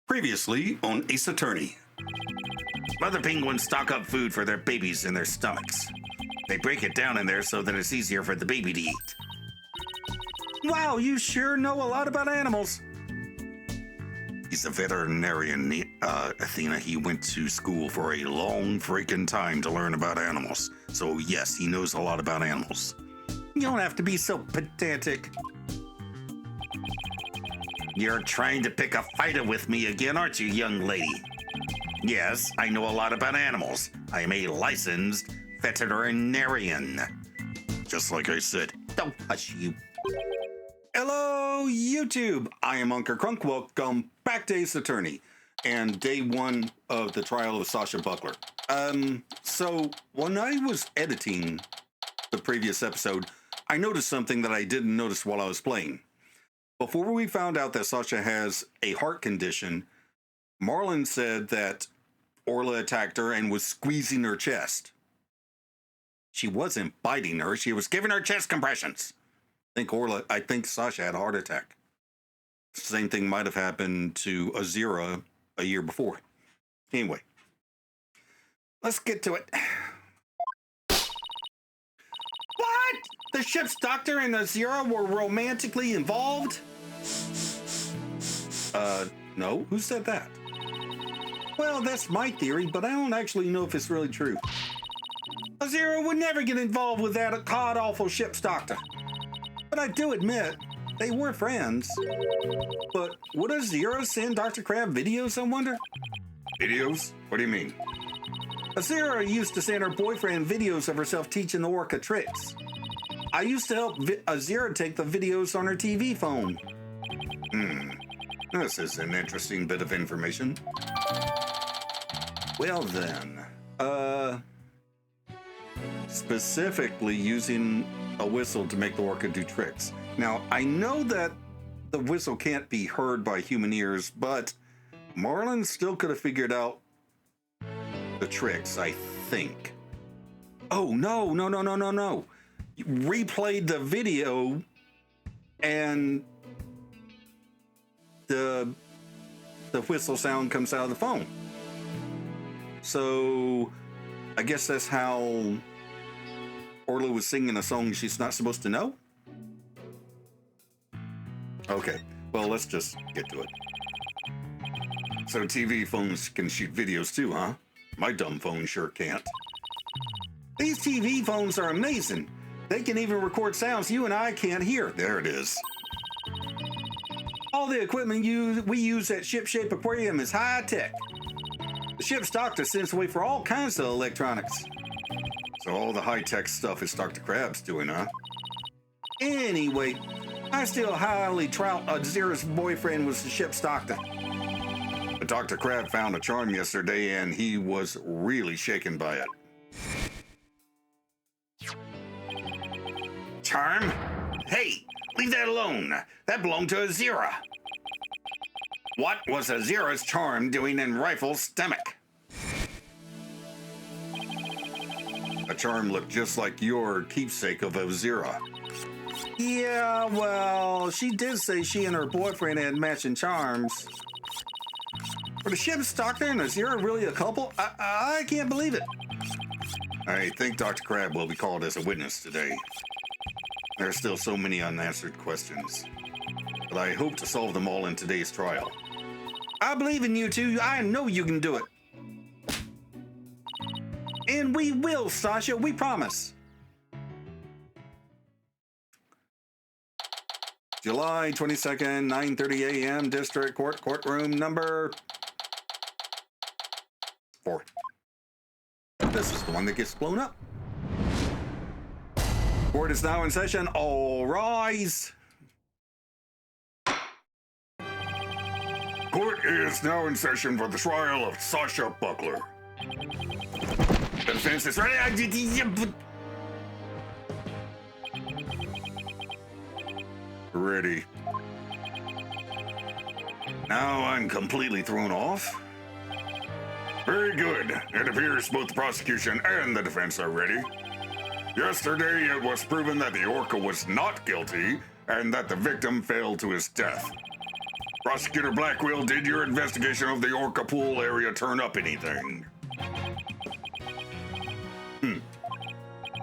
Previously on Ace Attorney. Mother penguins stock up food for their babies in their stomachs. They break it down in there so that it's easier for the baby to eat. Wow, you sure know a lot about animals. He's a veterinarian, Athena. He went to school for a long freaking time to learn about animals. So yes, he knows a lot about animals. You don't have to be so pedantic. You're trying to pick a fight with me again, aren't you, young lady? Yes, I know a lot about animals. I am a licensed veterinarian. Just like I said. Don't hush you. Hello, YouTube. I am Unca Crunk. Welcome back to Ace Attorney and day one of the trial of Sasha Buckler. So when I was editing the previous episode, I noticed something that I didn't notice while I was playing. Before we found out that Sasha has a heart condition, Marlon said that Orla attacked her and was squeezing her chest. She wasn't biting her. She was giving her chest compressions. I think Sasha had a heart attack. Same thing might have happened to Azira a year before. Anyway, let's get to it. What? The ship's doctor and Azira were romantically involved? No. Who said that? Well, that's my theory, but I don't actually know if it's really true. Azira would never get involved with that god-awful ship's doctor. But I do admit, they were friends. But would Azira send Dr. Crab videos, I wonder? Videos? What do you mean? Azira used to send her boyfriend videos of herself teaching the orca tricks. I used to help Azira take the videos on her TV phone. This is an interesting bit of information. Well then, specifically using a whistle to make the orca do tricks. Now, I know that the whistle can't be heard by human ears, but Marlon still could have figured out the tricks, I think. Oh, no. You replayed the video and the whistle sound comes out of the phone. So I guess that's how Orla was singing a song she's not supposed to know? Okay, well, let's just get to it. So TV phones can shoot videos too, huh? My dumb phone sure can't. These TV phones are amazing. They can even record sounds you and I can't hear. There it is. All the equipment we use at Ship Shape Aquarium is high tech. The ship's doctor sends away for all kinds of electronics. So all the high-tech stuff is Dr. Crab's doing, huh? Anyway, I still highly trout Azira's boyfriend was the ship's doctor. But Dr. Crab found a charm yesterday and he was really shaken by it. Charm? Hey, leave that alone. That belonged to Azira. What was Azira's charm doing in Rifle's stomach? A charm looked just like your keepsake of Azira. Yeah, well, she did say she and her boyfriend had matching charms. Were the ship's doctor and Azira really a couple? I can't believe it. I think Dr. Crab will be called as a witness today. There are still so many unanswered questions, but I hope to solve them all in today's trial. I believe in you two. I know you can do it. And we will, Sasha. We promise. July 22nd, 9:30 a.m. District Court, courtroom number 4. This is the one that gets blown up. Court is now in session. All rise. Court is now in session for the trial of Sasha Buckler. The defense is ready. Ready. Now I'm completely thrown off. Very good. It appears both the prosecution and the defense are ready. Yesterday, it was proven that the orca was not guilty and that the victim fell to his death. Prosecutor Blackwell, did your investigation of the Orca pool area turn up anything?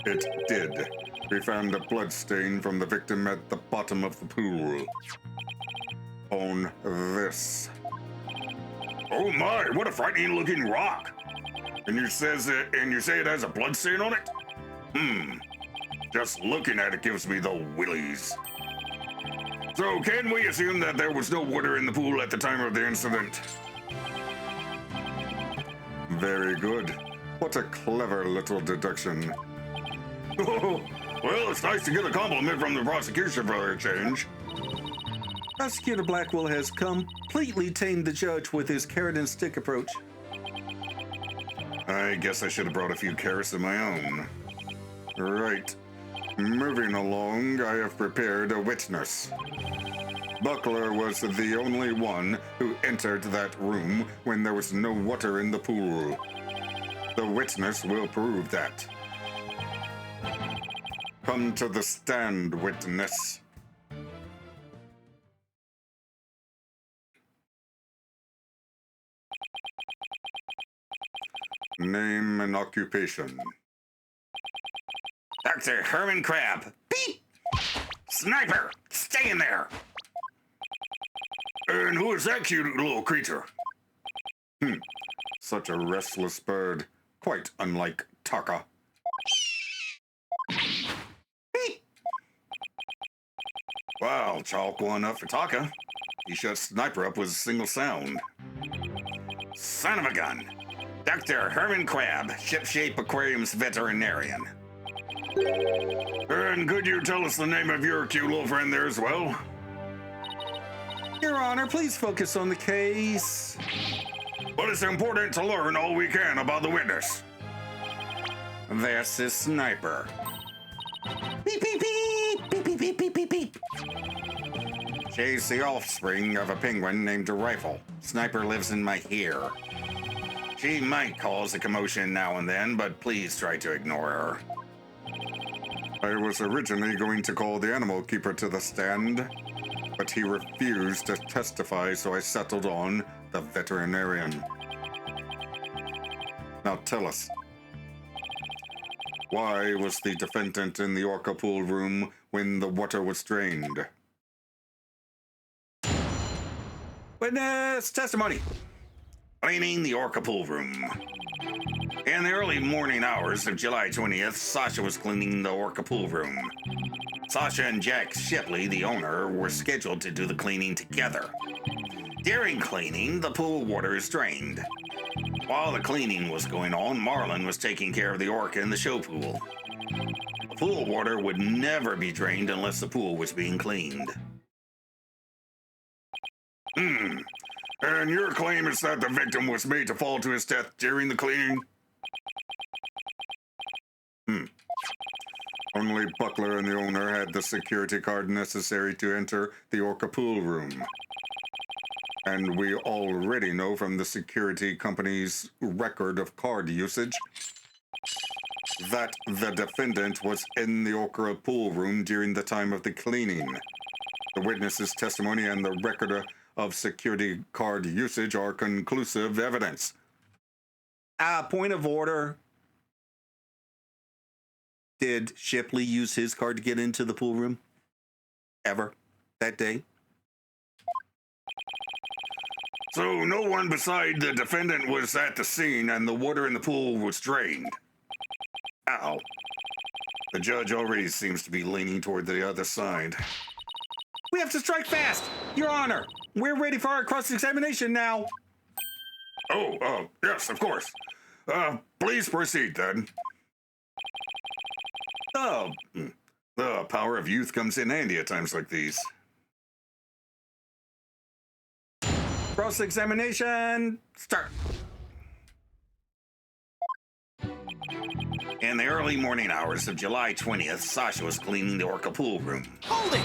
It did. We found a blood stain from the victim at the bottom of the pool. On this. Oh my, what a frightening looking rock. And you say it has a blood stain on it? Just looking at it gives me the willies. So can we assume that there was no water in the pool at the time of the incident? Very good. What a clever little deduction. Oh, well, it's nice to get a compliment from the prosecution for a change. Prosecutor Blackwell has completely tamed the judge with his carrot and stick approach. I guess I should have brought a few carrots of my own. Right. Moving along, I have prepared a witness. Buckler was the only one who entered that room when there was no water in the pool. The witness will prove that. Come to the stand, witness. Name and occupation. Dr. Herman Crab. Beep! Sniper! Stay in there! And who is that cute little creature? Such a restless bird. Quite unlike Taka. Beep! Wow, chalk one up for Taka. He shut Sniper up with a single sound. Son of a gun. Dr. Herman Crab, Shipshape Aquarium's veterinarian. And could you tell us the name of your cute little friend there as well? Your Honor, please focus on the case. But it's important to learn all we can about the witness. This is Sniper. Beep, beep, beep, beep, beep, beep, beep, beep, beep. She's the offspring of a penguin named Rifle. Sniper lives in my ear. She might cause a commotion now and then, but please try to ignore her. I was originally going to call the animal keeper to the stand, but he refused to testify, so I settled on the veterinarian. Now tell us, why was the defendant in the Orca pool room when the water was drained? Witness testimony. Cleaning the Orca pool room. In the early morning hours of July 20th, Sasha was cleaning the Orca pool room. Sasha and Jack Shipley, the owner, were scheduled to do the cleaning together. During cleaning, the pool water is drained. While the cleaning was going on, Marlin was taking care of the orca in the show pool. The pool water would never be drained unless the pool was being cleaned. And your claim is that the victim was made to fall to his death during the cleaning? Only Buckler and the owner had the security card necessary to enter the Orca pool room. And we already know from the security company's record of card usage that the defendant was in the Orca pool room during the time of the cleaning. The witness's testimony and the record of security card usage are conclusive evidence. Point of order. Did Shipley use his card to get into the pool room? Ever? That day? So no one beside the defendant was at the scene and the water in the pool was drained. Ow. The judge already seems to be leaning toward the other side. We have to strike fast! Your Honor, we're ready for our cross-examination now. Oh, yes, of course. Please proceed then. Oh, the power of youth comes in handy at times like these. Cross-examination, start. In the early morning hours of July 20th, Sasha was cleaning the Orca pool room. Hold it!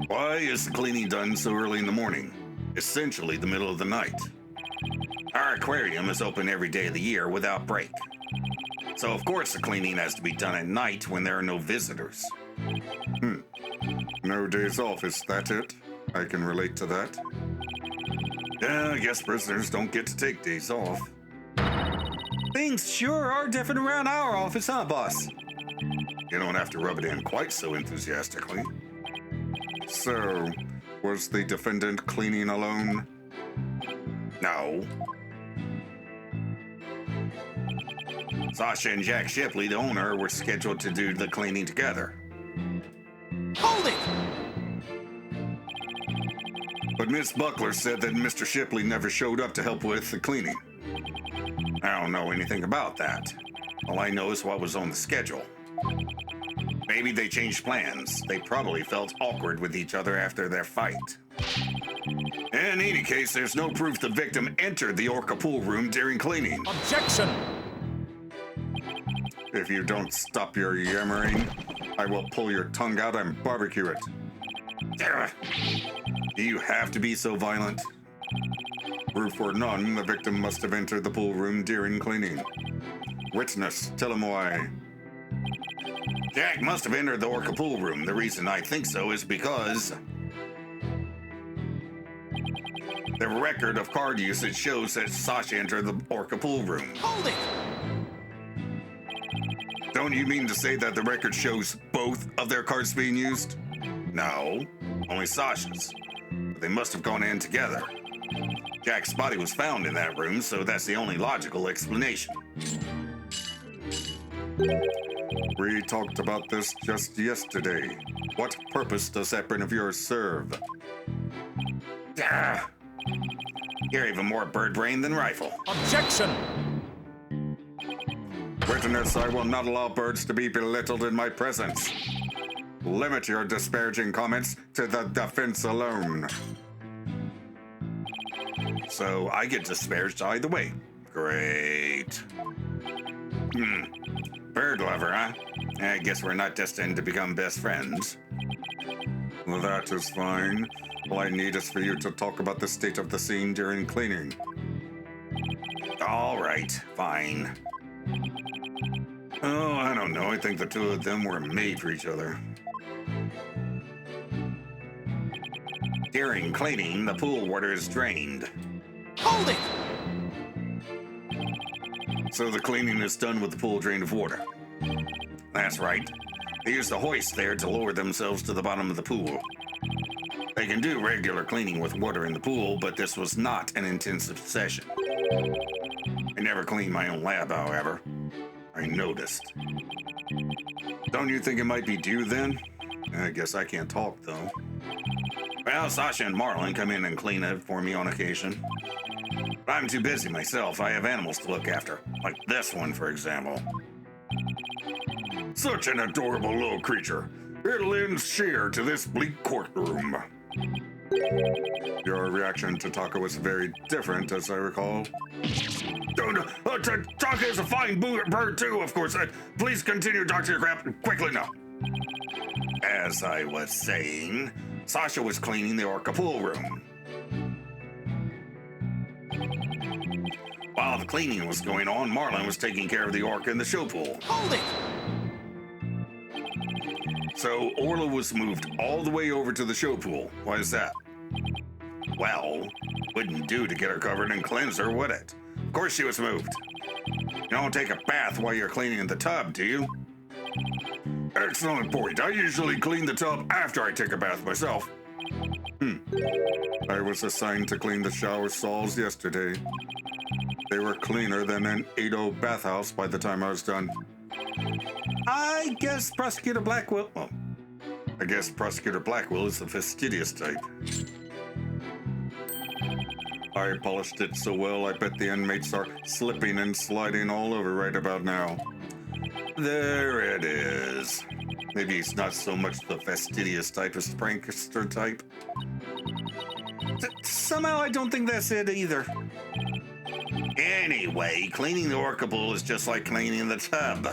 Why is the cleaning done so early in the morning? Essentially the middle of the night. Our aquarium is open every day of the year without break. So of course the cleaning has to be done at night when there are no visitors. No days off, is that it? I can relate to that. Yeah, I guess prisoners don't get to take days off. Things sure are different around our office, huh, boss? You don't have to rub it in quite so enthusiastically. So, was the defendant cleaning alone? No. Sasha and Jack Shipley, the owner, were scheduled to do the cleaning together. Hold it! But Miss Buckler said that Mr. Shipley never showed up to help with the cleaning. I don't know anything about that. All I know is what was on the schedule. Maybe they changed plans. They probably felt awkward with each other after their fight. In any case, there's no proof the victim entered the Orca pool room during cleaning. Objection! If you don't stop your yammering, I will pull your tongue out and barbecue it. Do you have to be so violent? Proof or none, the victim must have entered the pool room during cleaning. Witness, tell him why. Jack must have entered the Orca pool room. The reason I think so is because the record of card usage shows that Sasha entered the Orca pool room. Hold it! Don't you mean to say that the record shows both of their cards being used? No, only Sasha's. But they must have gone in together. Jack's body was found in that room, so that's the only logical explanation. We talked about this just yesterday. What purpose does that brain of yours serve? You're even more bird brain than rifle. Objection! Witness, I will not allow birds to be belittled in my presence. Limit your disparaging comments to the defense alone. So I get disparaged either way. Great. Bird lover, huh? I guess we're not destined to become best friends. Well, that is fine. All I need is for you to talk about the state of the scene during cleaning. All right, fine. Oh, I don't know. I think the two of them were made for each other. During cleaning, the pool water is drained. Hold it! So the cleaning is done with the pool drained of water. That's right. They use the hoist there to lower themselves to the bottom of the pool. They can do regular cleaning with water in the pool, but this was not an intensive session. I never cleaned my own lab, however. I noticed. Don't you think it might be due then? I guess I can't talk, though. Well, Sasha and Marlon come in and clean it for me on occasion. But I'm too busy myself. I have animals to look after. Like this one, for example. Such an adorable little creature. It lends cheer to this bleak courtroom. Your reaction to Taka was very different, as I recall. Taka is a fine bird, too, of course. Please continue, Dr. Crap, quickly now. As I was saying, Sasha was cleaning the Orca pool room. While the cleaning was going on, Marlon was taking care of the Orca in the show pool. Hold it! So Orla was moved all the way over to the show pool. Why is that? Well, wouldn't do to get her covered and cleanse her, would it? Of course she was moved. You don't take a bath while you're cleaning the tub, do you? Excellent point. I usually clean the tub after I take a bath myself. I was assigned to clean the shower stalls yesterday. They were cleaner than an Edo bathhouse by the time I was done. I guess Prosecutor Blackwell... Well, I guess Prosecutor Blackwell is the fastidious type. I polished it so well, I bet the inmates are slipping and sliding all over right about now. There it is. Maybe he's not so much the fastidious type as prankster type. Somehow I don't think that's it either. Anyway, cleaning the Orca pool is just like cleaning the tub.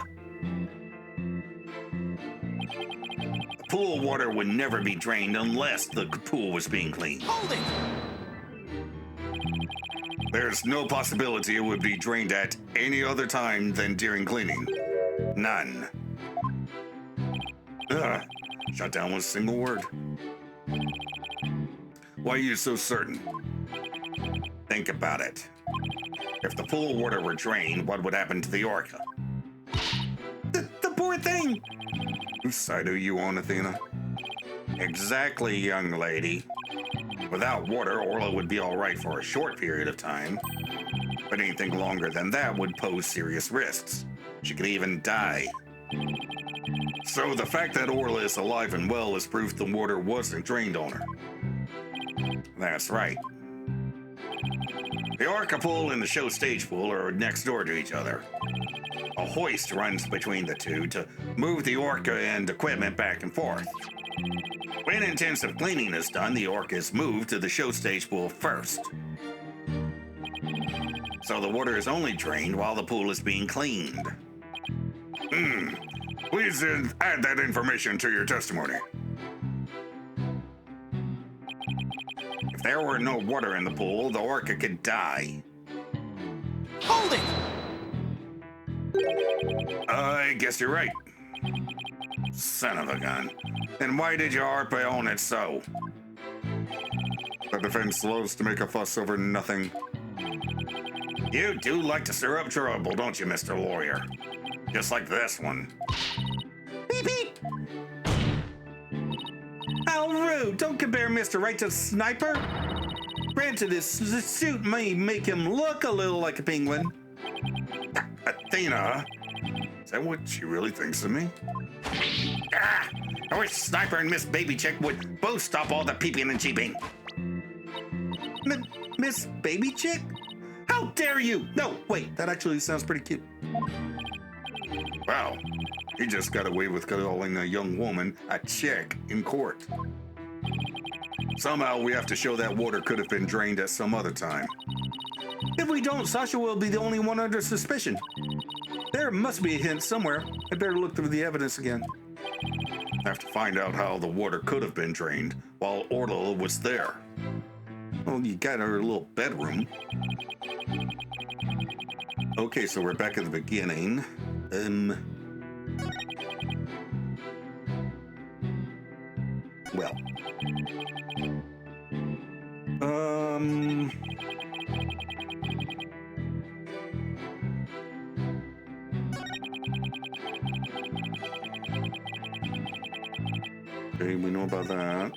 The pool water would never be drained unless the pool was being cleaned. Hold it! There's no possibility it would be drained at any other time than during cleaning. None. Shut down with a single word. Why are you so certain? Think about it. If the pool of water were drained, what would happen to the orca? The poor thing! Whose side are you on, Athena? Exactly, young lady. Without water, Orla would be all right for a short period of time. But anything longer than that would pose serious risks. She could even die. So the fact that Orla is alive and well is proof the water wasn't drained on her. That's right. The orca pool and the show stage pool are next door to each other. A hoist runs between the two to move the orca and equipment back and forth. When intensive cleaning is done, the orca is moved to the show stage pool first. So the water is only drained while the pool is being cleaned. Please add that information to your testimony. If there were no water in the pool, the orca could die. Hold it! I guess you're right. Son of a gun. Then why did you harpo on it so? The defense loves to make a fuss over nothing. You do like to stir up trouble, don't you, Mr. Lawyer? Just like this one. Beep beep! How rude! Don't compare Mr. Wright to a sniper! Granted, his suit may make him look a little like a penguin. Athena? Is that what she really thinks of me? I wish Sniper and Miss Baby Chick would both stop all the peeping and cheeping. Miss Baby Chick? How dare you! No, wait, that actually sounds pretty cute. Wow, he just got away with calling a young woman a chick in court. Somehow we have to show that water could have been drained at some other time. If we don't, Sasha will be the only one under suspicion. There must be a hint somewhere. I better look through the evidence again. Have to find out how the water could have been drained while Orla was there. Well, you got her little bedroom. Okay, so we're back at the beginning. Well. Okay, we know about that.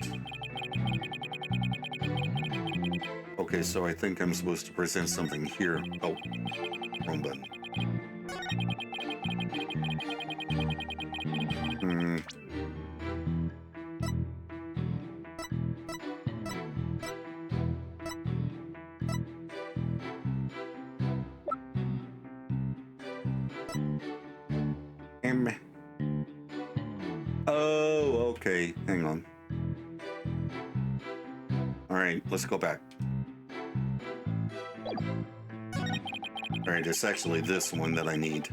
Okay, so I think I'm supposed to present something here. Oh, wrong button. Oh, okay. Hang on. All right, let's go back. All right, it's actually this one that I need.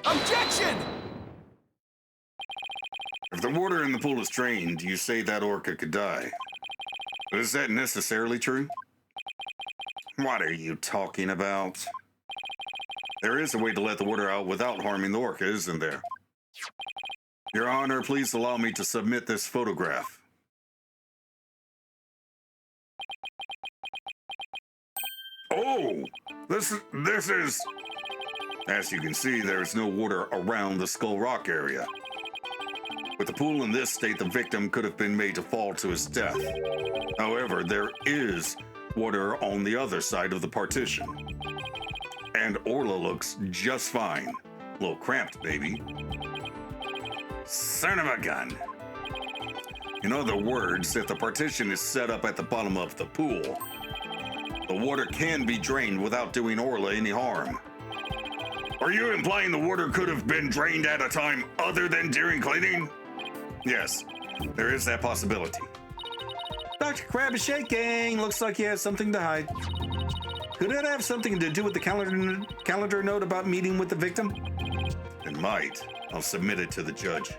Objection! If the water in the pool is drained, you say that orca could die. But is that necessarily true? What are you talking about? There is a way to let the water out without harming the orca, isn't there? Your Honor, please allow me to submit this photograph. Oh, this is... As you can see, there is no water around the Skull Rock area. With the pool in this state, the victim could have been made to fall to his death. However, there is water on the other side of the partition. And Orla looks just fine. A little cramped, maybe. Son of a gun. In other words, if the partition is set up at the bottom of the pool, the water can be drained without doing Orla any harm. Are you implying the water could have been drained at a time other than during cleaning? Yes, there is that possibility. Dr. Crab is shaking. Looks like he has something to hide. Could it have something to do with the calendar note about meeting with the victim? It might. I'll submit it to the judge.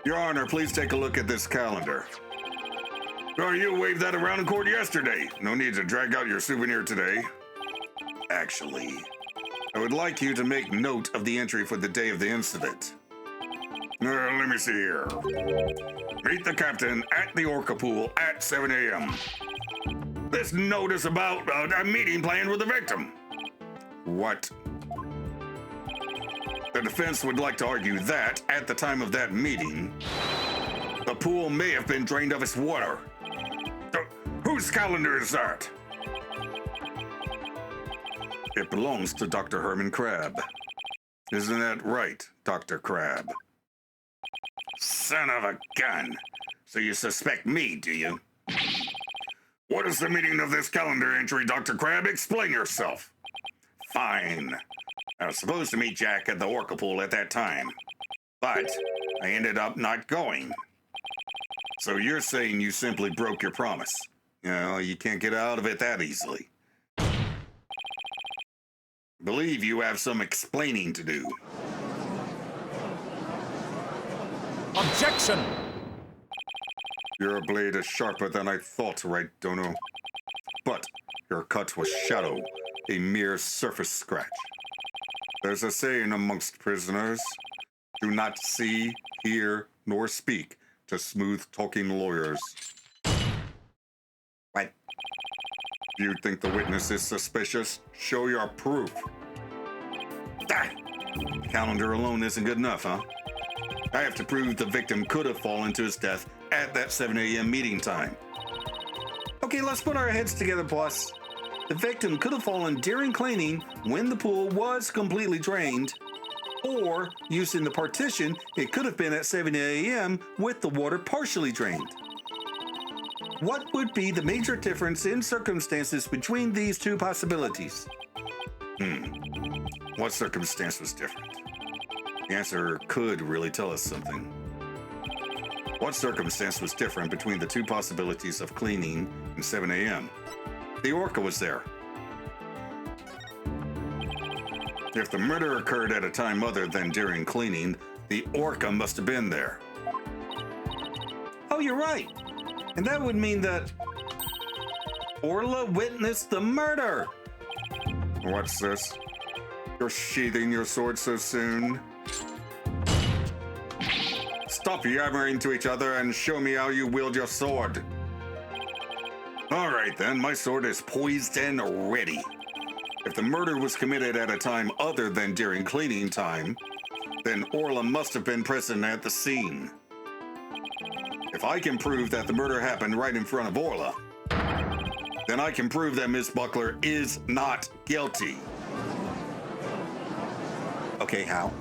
Your Honor, please take a look at this calendar. Oh, you waved that around in court yesterday. No need to drag out your souvenir today. Actually, I would like you to make note of the entry for the day of the incident. Let me see here. Meet the captain at the Orca pool at 7 a.m. This note is about a meeting planned with the victim. What? The defense would like to argue that, at the time of that meeting, the pool may have been drained of its water. Whose calendar is that? It belongs to Dr. Herman Crab. Isn't that right, Dr. Crab? Son of a gun. So you suspect me, do you? What is the meaning of this calendar entry, Dr. Crab? Explain yourself. Fine. I was supposed to meet Jack at the Orca pool at that time, but I ended up not going. So you're saying you simply broke your promise. You can't get out of it that easily. I believe you have some explaining to do. Objection! Your blade is sharper than I thought, right, Dono? But your cut was shallow, a mere surface scratch. There's a saying amongst prisoners, do not see, hear, nor speak to smooth-talking lawyers. What? You think the witness is suspicious? Show your proof. Calendar alone isn't good enough, huh? I have to prove the victim could have fallen to his death at that 7 a.m. meeting time. Okay, let's put our heads together, boss. The victim could have fallen during cleaning when the pool was completely drained, or using the partition, it could have been at 7 a.m. with the water partially drained. What would be the major difference in circumstances between these two possibilities? What circumstance was different? The answer could really tell us something. What circumstance was different between the two possibilities of cleaning and 7 a.m.? The Orca was there. If the murder occurred at a time other than during cleaning, the Orca must have been there. Oh, you're right. And that would mean that Orla witnessed the murder. What's this? You're sheathing your sword so soon? Stop yammering to each other and show me how you wield your sword. All right, then. My sword is poised and ready. If the murder was committed at a time other than during cleaning time, then Orla must have been present at the scene. If I can prove that the murder happened right in front of Orla, then I can prove that Miss Buckler is not guilty. Okay, how?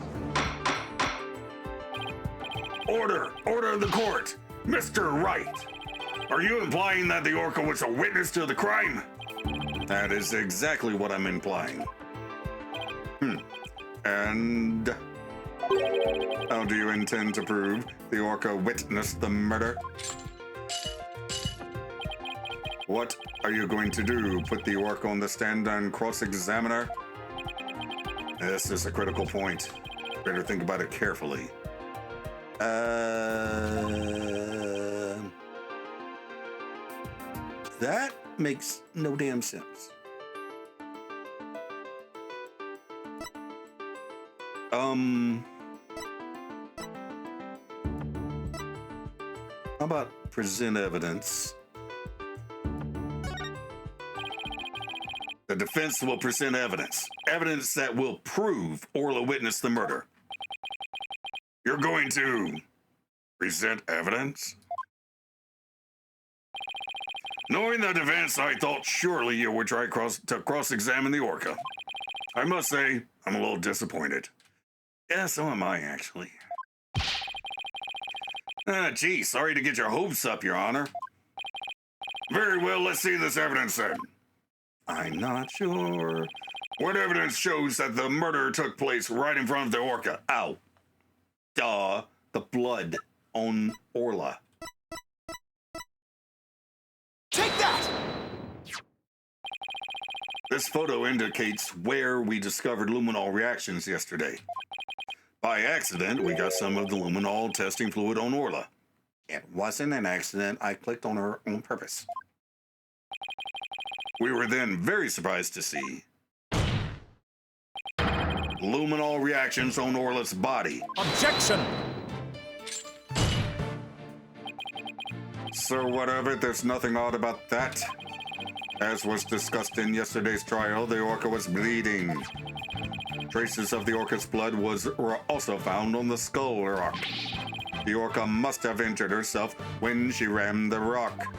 Order! Order of the court! Mr. Wright! Are you implying that the Orca was a witness to the crime? That is exactly what I'm implying. And how do you intend to prove the Orca witnessed the murder? What are you going to do? Put the Orca on the stand and cross-examine her? This is a critical point. Better think about it carefully. That makes no damn sense. How about present evidence? The defense will present evidence. Evidence that will prove Orla witnessed the murder. You're going to present evidence? Knowing the defense, I thought surely you would try to cross-examine the Orca. I must say, I'm a little disappointed. Yeah, so am I, actually. Gee, sorry to get your hopes up, Your Honor. Very well, let's see this evidence then. I'm not sure. What evidence shows that the murder took place right in front of the Orca? Ow. Duh. The blood on Orla. Take that! This photo indicates where we discovered luminol reactions yesterday. By accident, we got some of the luminol testing fluid on Orla. It wasn't an accident. I clicked on her on purpose. We were then very surprised to see luminol reactions on Orla's body. Objection! So whatever, there's nothing odd about that. As was discussed in yesterday's trial, the orca was bleeding. Traces of the orca's blood were also found on the skull rock. The orca must have injured herself when she rammed the rock.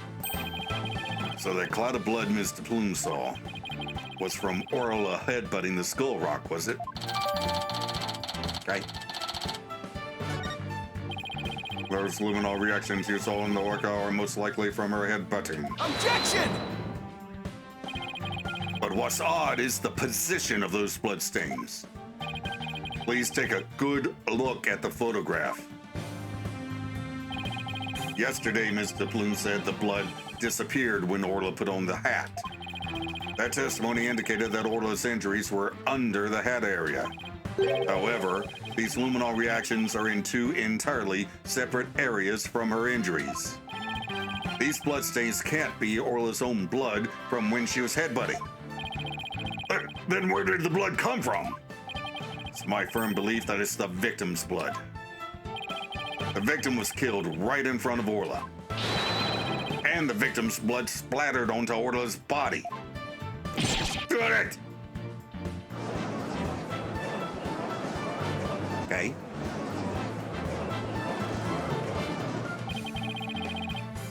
So that cloud of blood Mr. Plume saw was from Orla headbutting the skull rock, was it? Okay. Those luminol reactions you saw in the orca are most likely from her headbutting. Objection! But what's odd is the position of those bloodstains. Please take a good look at the photograph. Yesterday, Mr. Plume said the blood disappeared when Orla put on the hat. That testimony indicated that Orla's injuries were under the hat area. However, these luminol reactions are in two entirely separate areas from her injuries. These bloodstains can't be Orla's own blood from when she was headbutting. Then where did the blood come from? It's my firm belief that it's the victim's blood. The victim was killed right in front of Orla. And the victim's blood splattered onto Orla's body. Got it! Okay.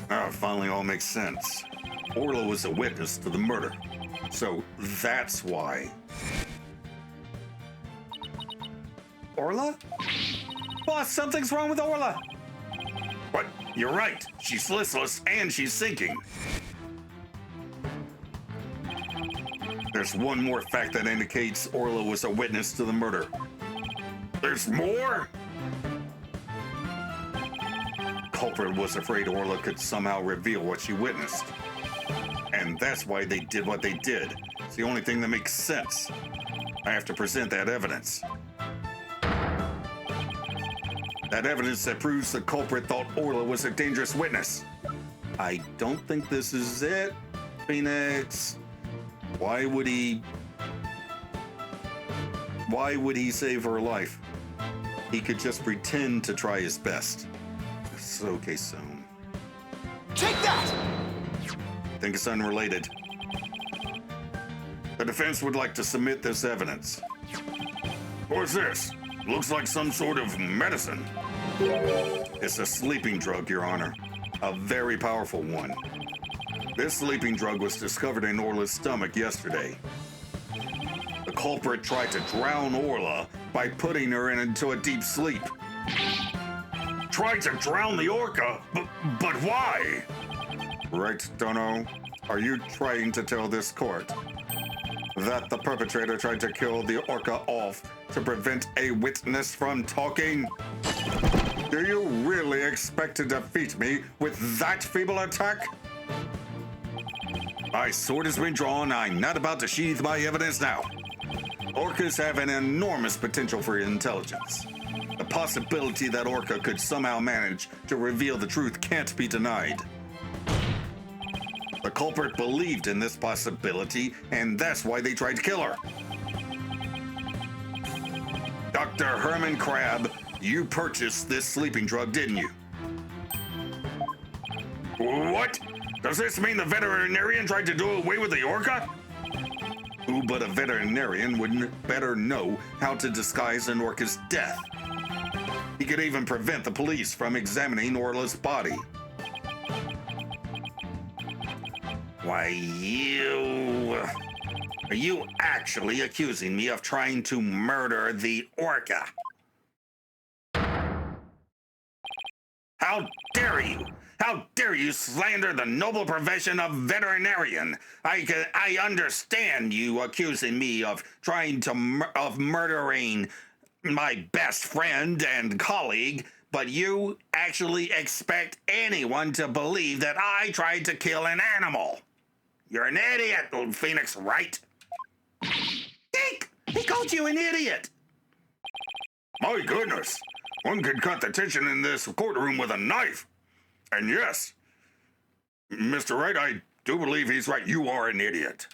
Now it finally all makes sense. Orla was a witness to the murder. So that's why. Orla? Boss, something's wrong with Orla. But you're right. She's listless and she's sinking. There's one more fact that indicates Orla was a witness to the murder. There's more? Culprit was afraid Orla could somehow reveal what she witnessed. And that's why they did what they did. It's the only thing that makes sense. I have to present that evidence. That evidence that proves the culprit thought Orla was a dangerous witness. I don't think this is it, Phoenix. Why would he save her life? He could just pretend to try his best. So, okay, so. Take that! Think it's unrelated. The defense would like to submit this evidence. What's this? Looks like some sort of medicine. It's a sleeping drug, Your Honor. A very powerful one. This sleeping drug was discovered in Orla's stomach yesterday. The culprit tried to drown Orla by putting her into a deep sleep. Tried to drown the orca, but why? Right, Dono? Are you trying to tell this court that the perpetrator tried to kill the orca off to prevent a witness from talking? Do you really expect to defeat me with that feeble attack? My sword has been drawn. I'm not about to sheath my evidence now. Orcas have an enormous potential for intelligence. The possibility that Orca could somehow manage to reveal the truth can't be denied. The culprit believed in this possibility, and that's why they tried to kill her. Dr. Herman Crab, you purchased this sleeping drug, didn't you? What? Does this mean the veterinarian tried to do away with the orca? Who but a veterinarian would better know how to disguise an orca's death? He could even prevent the police from examining Orla's body. Why, are you actually accusing me of trying to murder the orca? How dare you? How dare you slander the noble profession of veterinarian? I understand you accusing me of trying to murdering my best friend and colleague, but you actually expect anyone to believe that I tried to kill an animal. You're an idiot, old Phoenix Wright. Dink! He called you an idiot. My goodness, one could cut the tension in this courtroom with a knife. And yes, Mr. Wright, I do believe he's right. You are an idiot.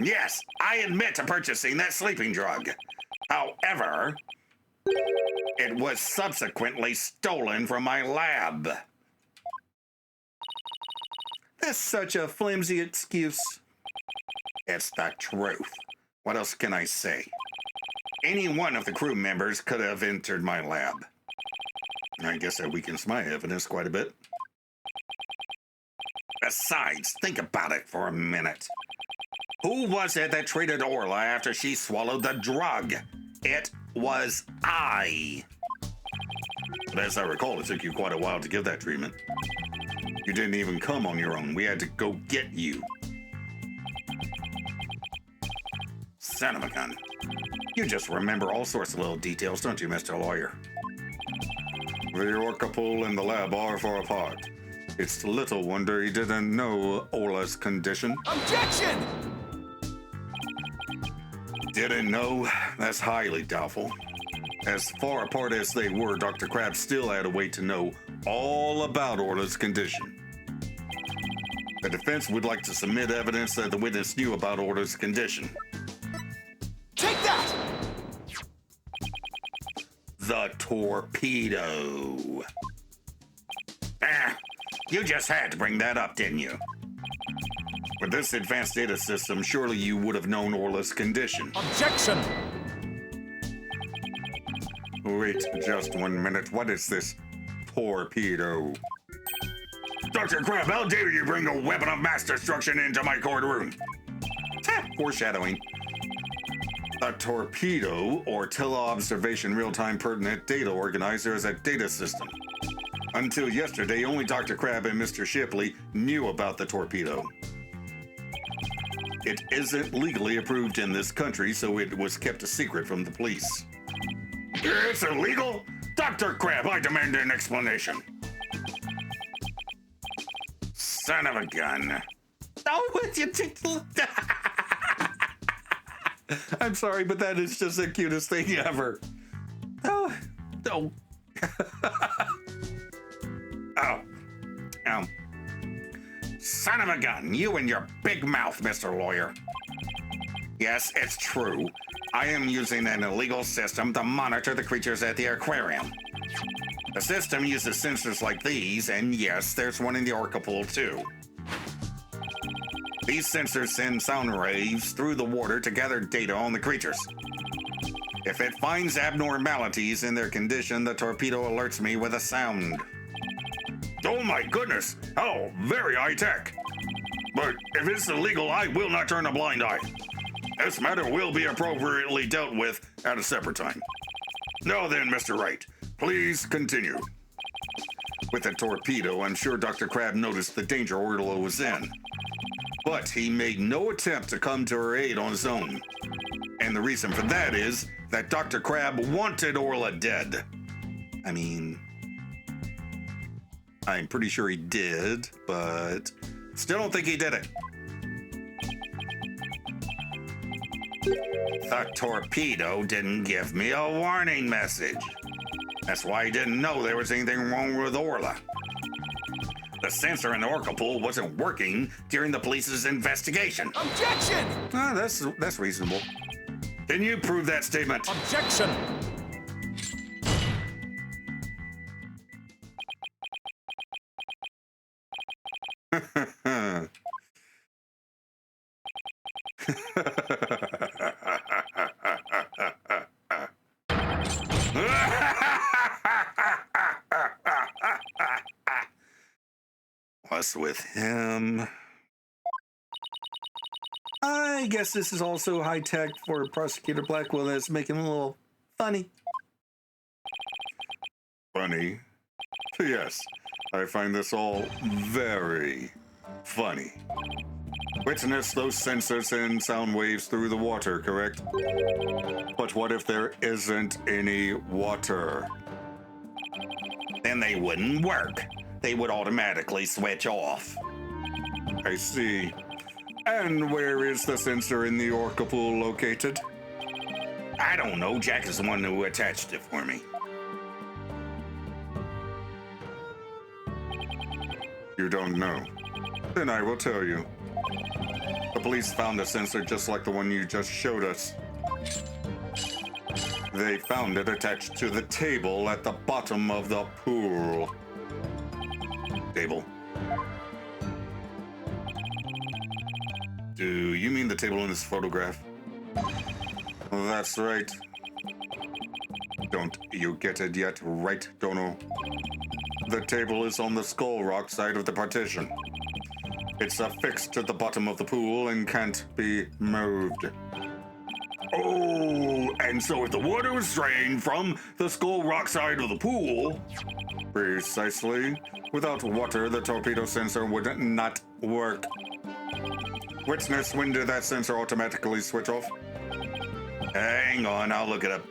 Yes, I admit to purchasing that sleeping drug. However, it was subsequently stolen from my lab. That's such a flimsy excuse. It's the truth. What else can I say? Any one of the crew members could have entered my lab. I guess that weakens my evidence quite a bit. Besides, think about it for a minute. Who was it that treated Orla after she swallowed the drug? It was I. But as I recall, it took you quite a while to give that treatment. You didn't even come on your own. We had to go get you. Son of a gun. You just remember all sorts of little details, don't you, Mr. Lawyer? The Orca pool and the lab are far apart. It's little wonder he didn't know Orla's condition. Objection! Didn't know? That's highly doubtful. As far apart as they were, Dr. Crab still had a way to know all about Orla's condition. The defense would like to submit evidence that the witness knew about Orla's condition. Take that! The torpedo. You just had to bring that up, didn't you? With this advanced data system, surely you would have known Orla's condition. Objection! Wait just 1 minute. What is this torpedo? Dr. Crab, how dare you bring a weapon of mass destruction into my courtroom? Foreshadowing. A torpedo, or teleobservation real-time pertinent data organizer, is a data system. Until yesterday, only Dr. Crab and Mr. Shipley knew about the torpedo. It isn't legally approved in this country, so it was kept a secret from the police. It's illegal? Dr. Crab, I demand an explanation. Son of a gun. Oh, I'm sorry, but that is just the cutest thing ever. Oh, no. Oh. Son of a gun, you and your big mouth, Mr. Lawyer. Yes, it's true. I am using an illegal system to monitor the creatures at the aquarium. The system uses sensors like these, and yes, there's one in the orca pool too. These sensors send sound waves through the water to gather data on the creatures. If it finds abnormalities in their condition, the torpedo alerts me with a sound. Oh my goodness! How very high-tech! But if it's illegal, I will not turn a blind eye. This matter will be appropriately dealt with at a separate time. Now then, Mr. Wright, please continue. With the torpedo, I'm sure Dr. Crab noticed the danger Orla was in. But he made no attempt to come to her aid on his own. And the reason for that is that Dr. Crab wanted Orla dead. I mean, I'm pretty sure he did, but still don't think he did it. The torpedo didn't give me a warning message. That's why I didn't know there was anything wrong with Orla. The sensor in the orca pool wasn't working during the police's investigation. Objection! That's reasonable. Can you prove that statement? Objection! What's with him? I guess this is also high tech for Prosecutor Blackwell. That's making him a little funny. Funny? Yes, I find this all very funny. Witness those sensors send sound waves through the water, correct? But what if there isn't any water? Then they wouldn't work. They would automatically switch off. I see. And where is the sensor in the orca pool located? I don't know. Jack is the one who attached it for me. You don't know. Then I will tell you. The police found a sensor just like the one you just showed us. They found it attached to the table at the bottom of the pool. Table? Do you mean the table in this photograph? That's right. Don't you get it yet, right, Dono? The table is on the Skull Rock side of the partition. It's affixed to the bottom of the pool and can't be moved. Oh, and so if the water was drained from the Skull Rock side of the pool... Precisely. Without water, the torpedo sensor would not work. Witness, when did that sensor automatically switch off? Hang on, I'll look it up.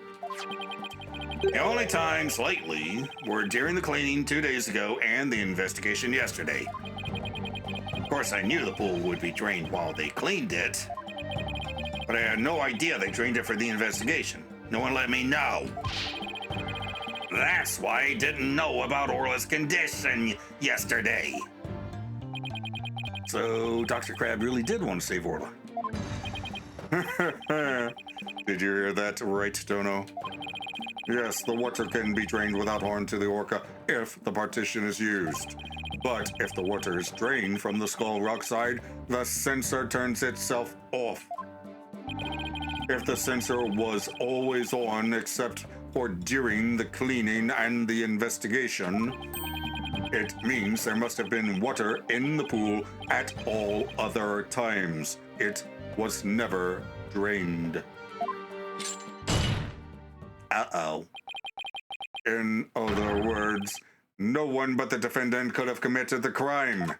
The only times lately were during the cleaning 2 days ago and the investigation yesterday. Of course, I knew the pool would be drained while they cleaned it, but I had no idea they drained it for the investigation. No one let me know. That's why I didn't know about Orla's condition yesterday. So Dr. Crab really did want to save Orla. Did you hear that right, Dono? Yes, the water can be drained without harm to the orca if the partition is used. But if the water is drained from the Skull Rock side, the sensor turns itself off. If the sensor was always on except for during the cleaning and the investigation, it means there must have been water in the pool at all other times. It was never drained. Uh-oh. In other words, no one but the defendant could have committed the crime.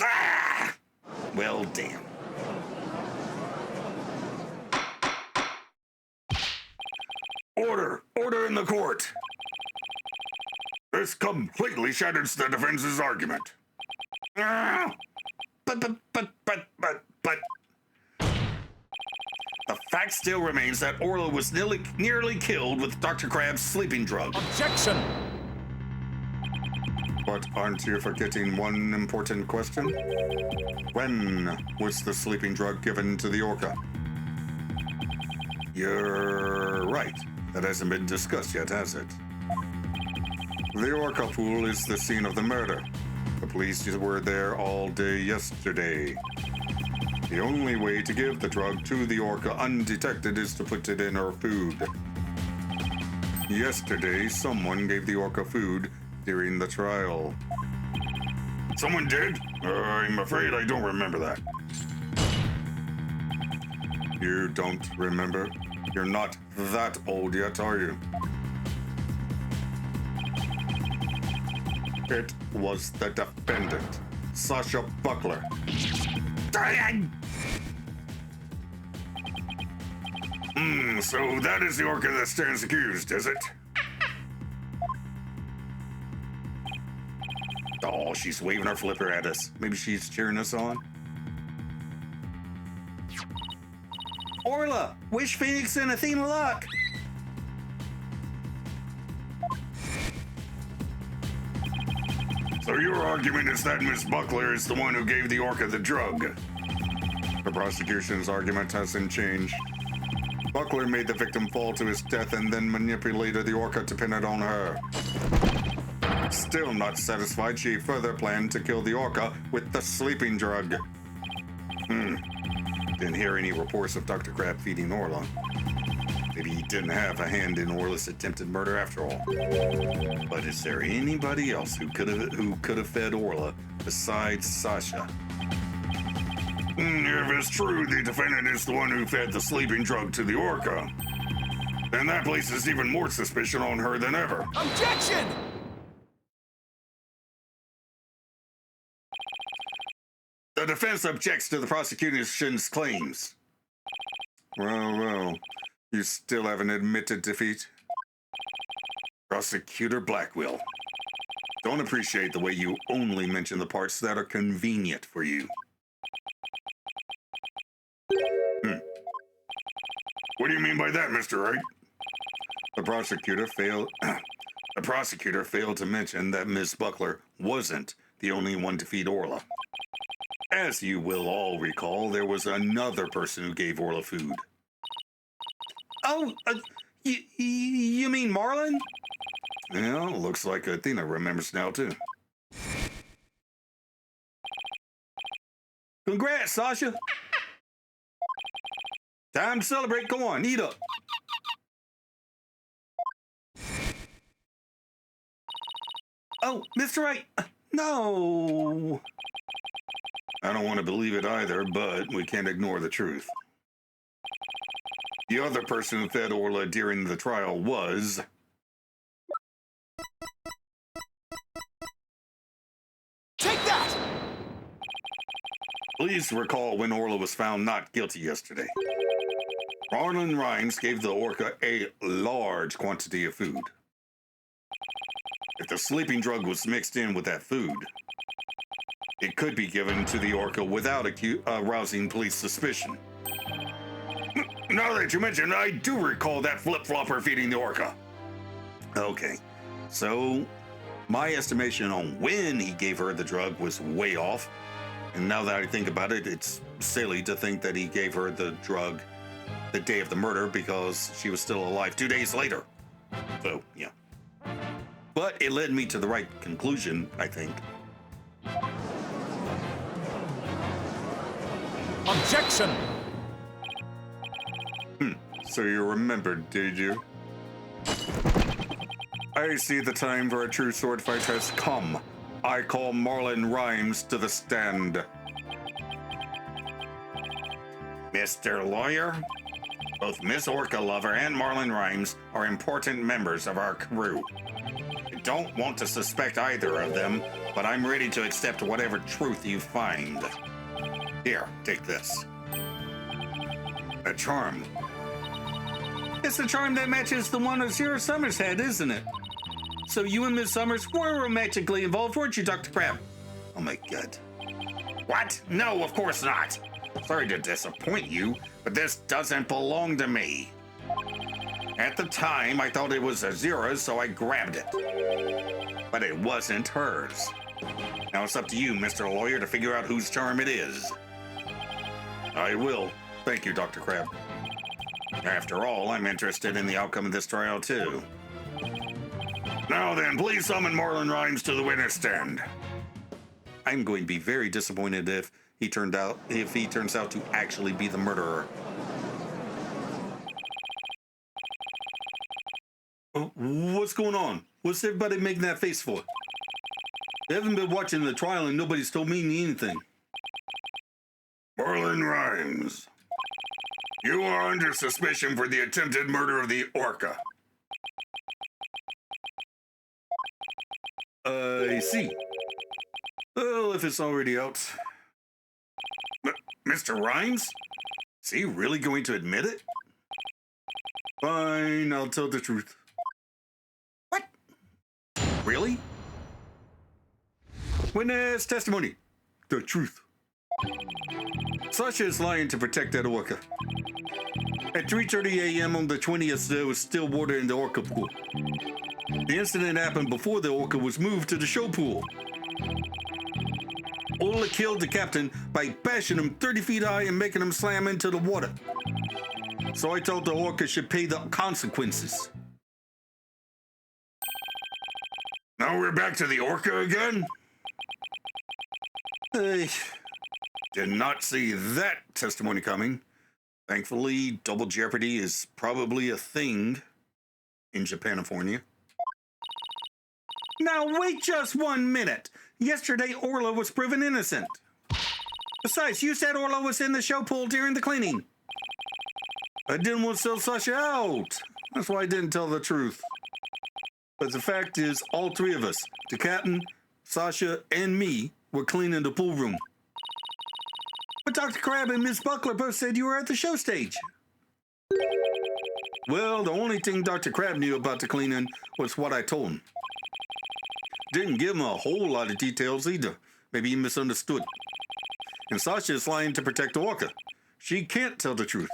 Ah! Well, damn. Order! Order in the court! This completely shatters the defense's argument. Ah! But. The fact still remains that Orla was nearly killed with Dr. Crab's sleeping drug. Objection! But aren't you forgetting one important question? When was the sleeping drug given to the orca? You're right. That hasn't been discussed yet, has it? The orca pool is the scene of the murder. The police were there all day yesterday. The only way to give the drug to the orca undetected is to put it in her food. Yesterday, someone gave the orca food during the trial. Someone did? I'm afraid I don't remember that. You don't remember? You're not that old yet, are you? It was the defendant, Sasha Buckler. So that is the orca that stands accused, is it? Oh, she's waving her flipper at us. Maybe she's cheering us on. Orla, wish Phoenix and Athena luck. So your argument is that Miss Buckler is the one who gave the orca the drug? The prosecution's argument hasn't changed. Buckler made the victim fall to his death and then manipulated the orca to pin it on her. Still not satisfied, she further planned to kill the orca with the sleeping drug. Didn't hear any reports of Dr. Crab feeding Orla. Maybe he didn't have a hand in Orla's attempted murder after all. But is there anybody else who could have fed Orla besides Sasha? If it's true the defendant is the one who fed the sleeping drug to the orca, then that places even more suspicion on her than ever. Objection! The defense objects to the prosecution's claims. Well, you still haven't admitted defeat. Prosecutor Blackwell. Don't appreciate the way you only mention the parts that are convenient for you. What do you mean by that, Mr. Wright? The prosecutor failed to mention that Ms. Buckler wasn't the only one to feed Orla. As you will all recall, there was another person who gave Orla food. Oh, you mean Marlin? Yeah, looks like Athena remembers now, too. Congrats, Sasha. Time to celebrate. Go on, eat up. Oh, Mr. Wright. No. I don't want to believe it either, but we can't ignore the truth. The other person who fed Orla during the trial was... Take that! Please recall when Orla was found not guilty yesterday. Marlon Rhymes gave the orca a large quantity of food. If the sleeping drug was mixed in with that food, it could be given to the orca without arousing police suspicion. Now that you mention, I do recall that flip-flopper feeding the orca. Okay, so my estimation on when he gave her the drug was way off. And now that I think about it, it's silly to think that he gave her the drug the day of the murder because she was still alive 2 days later. So, yeah. But it led me to the right conclusion, I think. Objection! So you remembered, did you? I see the time for a true sword fight has come. I call Marlon Rhymes to the stand. Mr. Lawyer, both Miss Orca Lover and Marlon Rhymes are important members of our crew. I don't want to suspect either of them, but I'm ready to accept whatever truth you find. Here, take this. A charm. It's the charm that matches the one Azura Summers had, isn't it? So you and Miss Summers were romantically involved, weren't you, Dr. Crab? Oh my god. What? No, of course not. Sorry to disappoint you, but this doesn't belong to me. At the time, I thought it was Azura's, so I grabbed it. But it wasn't hers. Now it's up to you, Mr. Lawyer, to figure out whose charm it is. I will. Thank you, Dr. Crab. After all, I'm interested in the outcome of this trial, too. Now then, please summon Marlon Rhymes to the witness stand. I'm going to be very disappointed if he turns out to actually be the murderer. What's going on? What's everybody making that face for? They haven't been watching the trial and nobody's told me anything. Marlon Rhymes, you are under suspicion for the attempted murder of the orca. I see. Well, if it's already out. Mr. Rhymes? Is he really going to admit it? Fine, I'll tell the truth. What? Really? Witness testimony. The truth. Sasha is lying to protect that orca. At 3:30 a.m. on the 20th, there was still water in the orca pool. The incident happened before the orca was moved to the show pool. Orla killed the captain by bashing him 30 feet high and making him slam into the water. So I told the orca should pay the consequences. Now we're back to the orca again? Did not see that testimony coming. Thankfully, double jeopardy is probably a thing in Japanifornia. Now wait just 1 minute. Yesterday, Orla was proven innocent. Besides, you said Orla was in the show pool during the cleaning. I didn't want to sell Sasha out. That's why I didn't tell the truth. But the fact is, all three of us, the captain, Sasha, and me, were cleaning the pool room. But Dr. Crab and Miss Buckler both said you were at the show stage. Well, the only thing Dr. Crab knew about the cleaning was what I told him. Didn't give him a whole lot of details either. Maybe he misunderstood. And Sasha is lying to protect the orca. She can't tell the truth.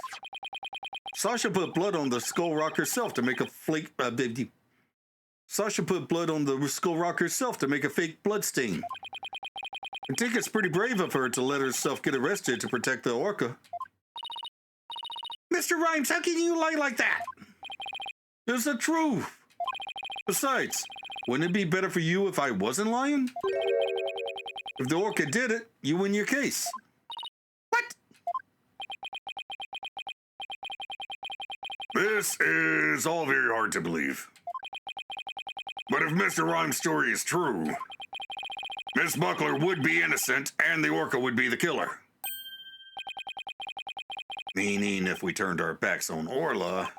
Sasha put blood on the skull rock herself to make a flake. Sasha put blood on the skull rock herself to make a fake blood stain. I think it's pretty brave of her to let herself get arrested to protect the orca. Mr. Rhymes, how can you lie like that? It's the truth. Besides, wouldn't it be better for you if I wasn't lying? If the orca did it, you win your case. What? This is all very hard to believe. But if Mr. Rhyme's story is true, Miss Buckler would be innocent and the orca would be the killer. Meaning if we turned our backs on Orla,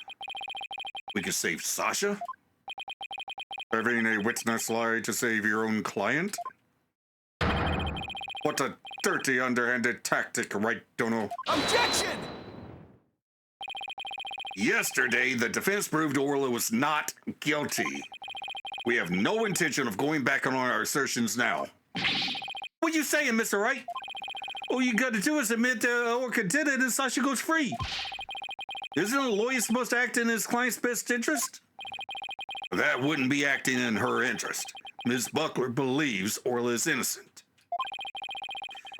we could save Sasha? Having a witness lie to save your own client? What a dirty, underhanded tactic, right, Dono? Objection! Yesterday, the defense proved Orla was not guilty. We have no intention of going back on our assertions now. What you saying, Mr. Wright? All you gotta do is admit the orca did it and Sasha goes free. Isn't a lawyer supposed to act in his client's best interest? That wouldn't be acting in her interest. Ms. Buckler believes Orla is innocent.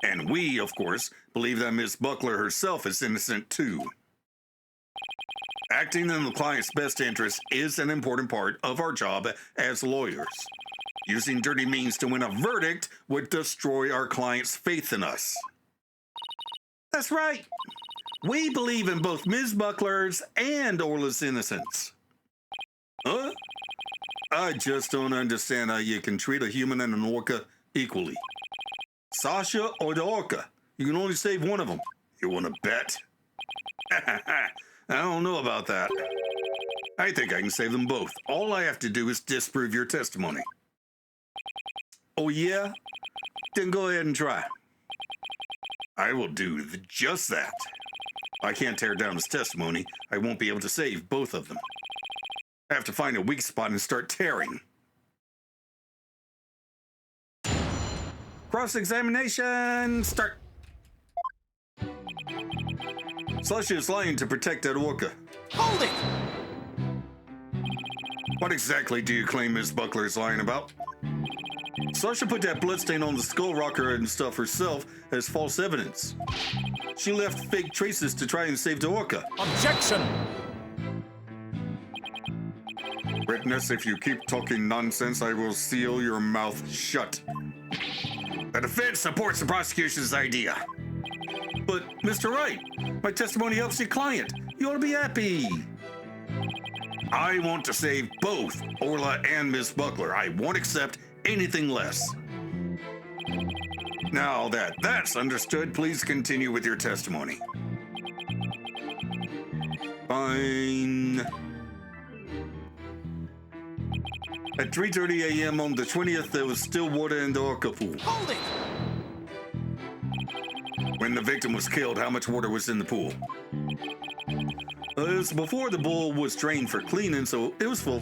And we, of course, believe that Ms. Buckler herself is innocent too. Acting in the client's best interest is an important part of our job as lawyers. Using dirty means to win a verdict would destroy our client's faith in us. That's right. We believe in both Ms. Buckler's and Orla's innocence. Huh? I just don't understand how you can treat a human and an orca equally. Sasha or the orca? You can only save one of them. You want to bet? I don't know about that. I think I can save them both. All I have to do is disprove your testimony. Oh, yeah? Then go ahead and try. I will do just that. I can't tear down his testimony. I won't be able to save both of them. I have to find a weak spot and start tearing. Cross-examination, start. Sasha is lying to protect that orca. Hold it! What exactly do you claim Ms. Buckler is lying about? Sasha put that bloodstain on the skull rocker and stuff herself as false evidence. She left fake traces to try and save the orca. Objection! Witness, if you keep talking nonsense, I will seal your mouth shut. The defense supports the prosecution's idea. But, Mr. Wright, my testimony helps your client. You ought to be happy. I want to save both Orla and Miss Buckler. I won't accept anything less. Now that that's understood, please continue with your testimony. Fine. At 3:30 a.m. on the 20th, there was still water in the orca pool. Hold it! When the victim was killed, how much water was in the pool? It was before the bowl was drained for cleaning, so it was full.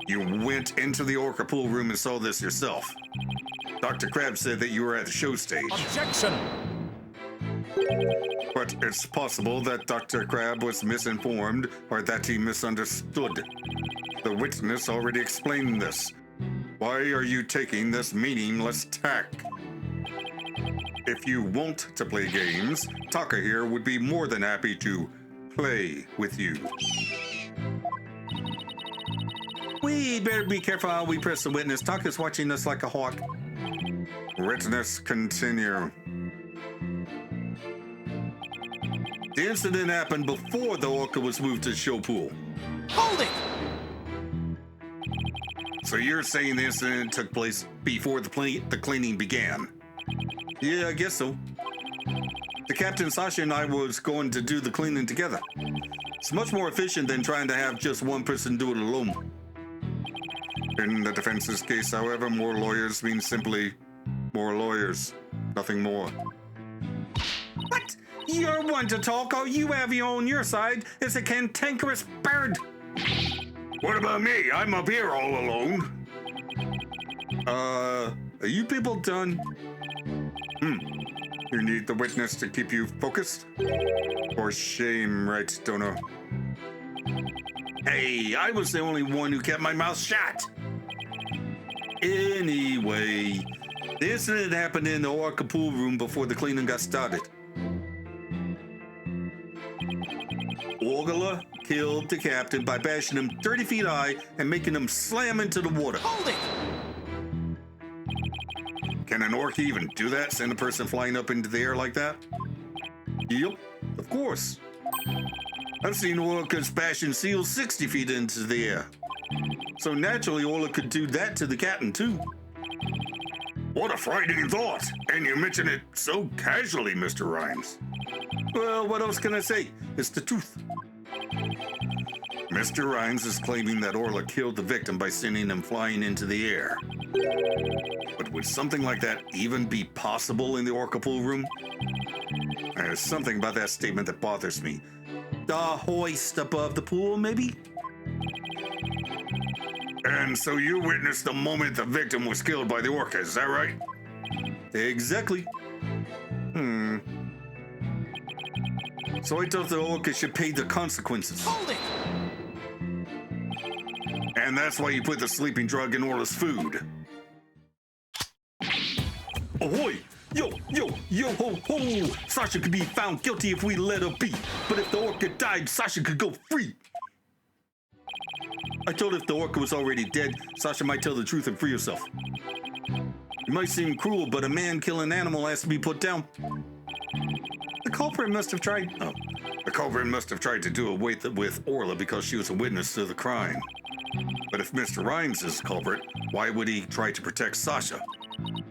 You went into the orca pool room and saw this yourself. Dr. Crabbe said that you were at the show stage. Objection! But it's possible that Dr. Crabbe was misinformed or that he misunderstood. The witness already explained this. Why are you taking this meaningless tack? If you want to play games, Taka here would be more than happy to play with you. We better be careful how we press the witness. Taka's watching us like a hawk. Witness continue. The incident happened before the orca was moved to the show pool. Hold it! So you're saying the incident took place before the cleaning began? Yeah, I guess so. The captain, Sasha, and I was going to do the cleaning together. It's much more efficient than trying to have just one person do it alone. In the defense's case, however, more lawyers means simply more lawyers. Nothing more. What? You're one to talk. All you have on your side is a cantankerous bird. What about me? I'm up here all alone. Are you people done? You need the witness to keep you focused? For shame, right, Dono? Hey, I was the only one who kept my mouth shut. Anyway, The incident happened in the Orca pool room before the cleaning got started. Orla killed the captain by bashing him 30 feet high and making him slam into the water. Hold it! Can an orc even do that? Send a person flying up into the air like that? Yep, of course. I've seen orcas bashing seals 60 feet into the air. So naturally, Orla could do that to the captain too. What a frightening thought! And you mention it so casually, Mr. Rhymes. Well, what else can I say? It's the truth. Mr. Rhymes is claiming that Orla killed the victim by sending him flying into the air. But would something like that even be possible in the Orca pool room? There's something about that statement that bothers me. The hoist above the pool, maybe? And so you witnessed the moment the victim was killed by the orca, is that right? Exactly. So I thought the orca should pay the consequences. Hold it! And that's why you put the sleeping drug in Orla's food. Ahoy! Yo, ho, ho! Sasha could be found guilty if we let her be. But if the orca died, Sasha could go free. I told her if the orca was already dead, Sasha might tell the truth and free herself. It might seem cruel, but a man killing an animal has to be put down. The culprit must have tried... Oh, the culprit must have tried to do away with Orla because she was a witness to the crime. But if Mr. Rhymes is the culprit, why would he try to protect Sasha?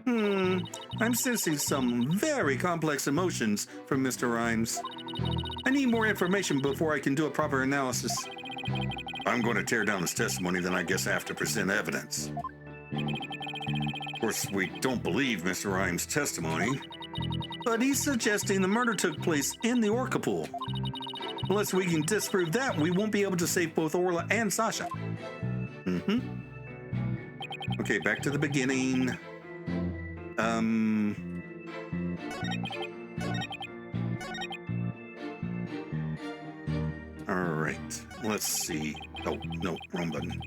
I'm sensing some very complex emotions from Mr. Rhymes. I need more information before I can do a proper analysis. I'm going to tear down his testimony, then I guess I have to present evidence. Of course, we don't believe Mr. Rhymes' testimony. But he's suggesting the murder took place in the Orca pool. Unless we can disprove that, we won't be able to save both Orla and Sasha. Okay, back to the beginning. All right, let's see. Oh, no, wrong button.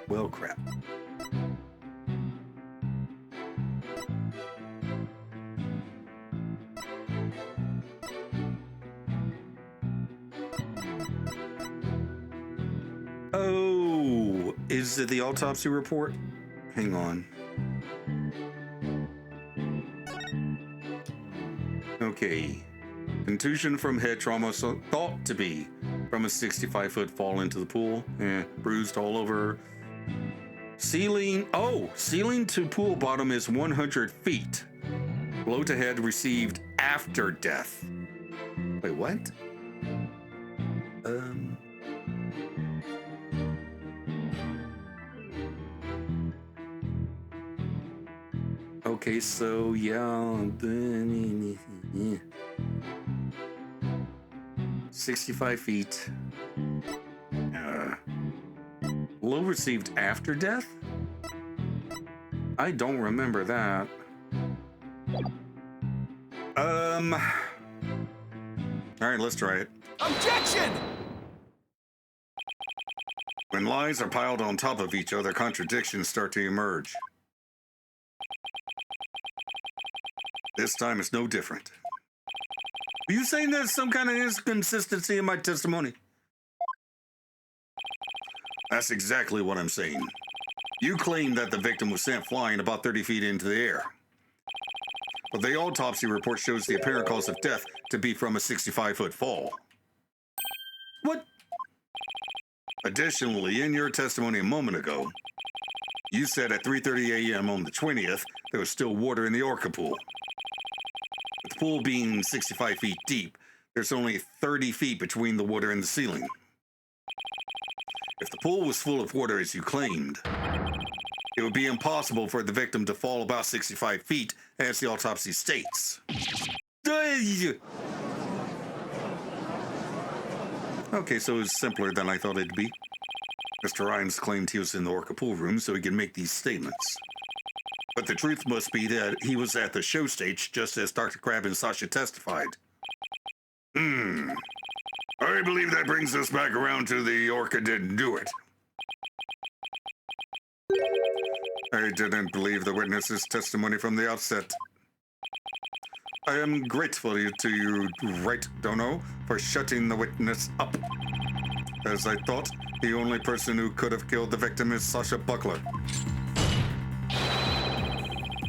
Well, crap. Oh, is it the autopsy report? Hang on. Okay. Contusion from head trauma, so thought to be from a 65-foot fall into the pool. Bruised all over. Ceiling to pool bottom is 100 feet. Blow to head received after death. Wait, what? Okay, so yeah. 65 feet. Blow received after death? I don't remember that. All right, let's try it. Objection! When lies are piled on top of each other, contradictions start to emerge. This time it's no different. Are you saying there's some kind of inconsistency in my testimony? That's exactly what I'm saying. You claim that the victim was sent flying about 30 feet into the air. But the autopsy report shows the apparent cause of death to be from a 65-foot fall. What? Additionally, in your testimony a moment ago, you said at 3:30 a.m. on the 20th, there was still water in the Orca pool. With the pool being 65 feet deep, there's only 30 feet between the water and the ceiling. If the pool was full of water as you claimed, it would be impossible for the victim to fall about 65 feet, as the autopsy states. Okay, so it's simpler than I thought it'd be. Mr. Rhymes claimed he was in the Orca pool room so he could make these statements. But the truth must be that he was at the show stage just as Dr. Crab and Sasha testified. I believe that brings us back around to the orca didn't do it. I didn't believe the witness's testimony from the outset. I am grateful to you, Wright Dono, for shutting the witness up. As I thought, the only person who could have killed the victim is Sasha Buckler.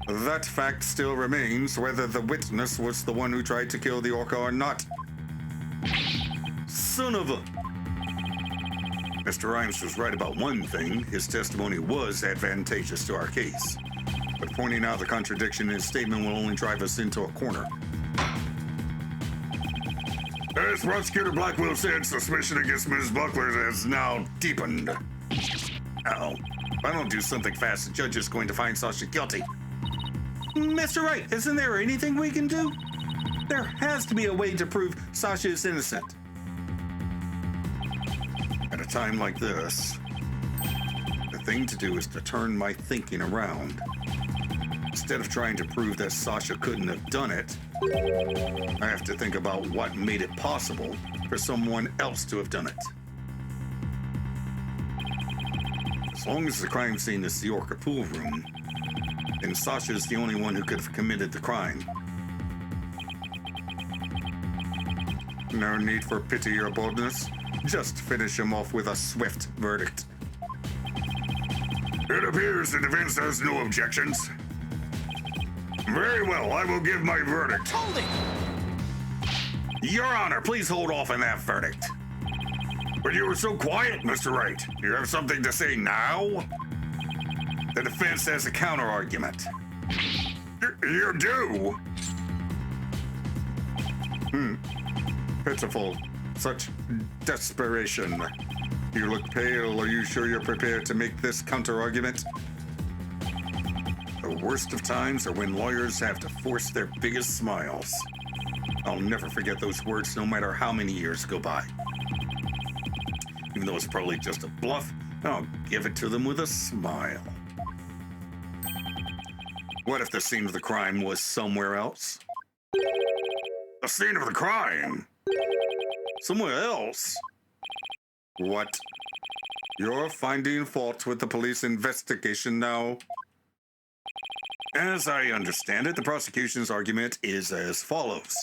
That fact still remains whether the witness was the one who tried to kill the orca or not. Son of a... Mr. Rhymes was right about one thing. His testimony was advantageous to our case. But pointing out the contradiction in his statement will only drive us into a corner. As Prosecutor Blackwell said, suspicion against Ms. Buckler has now deepened. Uh-oh. If I don't do something fast, the judge is going to find Sasha guilty. Mr. Wright, isn't there anything we can do? There has to be a way to prove Sasha is innocent. At a time like this, the thing to do is to turn my thinking around. Instead of trying to prove that Sasha couldn't have done it, I have to think about what made it possible for someone else to have done it. As long as the crime scene is the orca pool room, then Sasha is the only one who could have committed the crime. No need for pity or boldness. Just finish him off with a swift verdict. It appears the defense has no objections. Very well, I will give my verdict. Hold it! Your Honor, please hold off on that verdict. But you were so quiet, Mr. Wright. You have something to say now? The defense has a counter-argument. You do? Pitiful. Such desperation. You look pale. Are you sure you're prepared to make this counter-argument? The worst of times are when lawyers have to force their biggest smiles. I'll never forget those words no matter how many years go by. Even though it's probably just a bluff, I'll give it to them with a smile. What if the scene of the crime was somewhere else? The scene of the crime? Somewhere else? What? You're finding fault with the police investigation now? As I understand it, the prosecution's argument is as follows.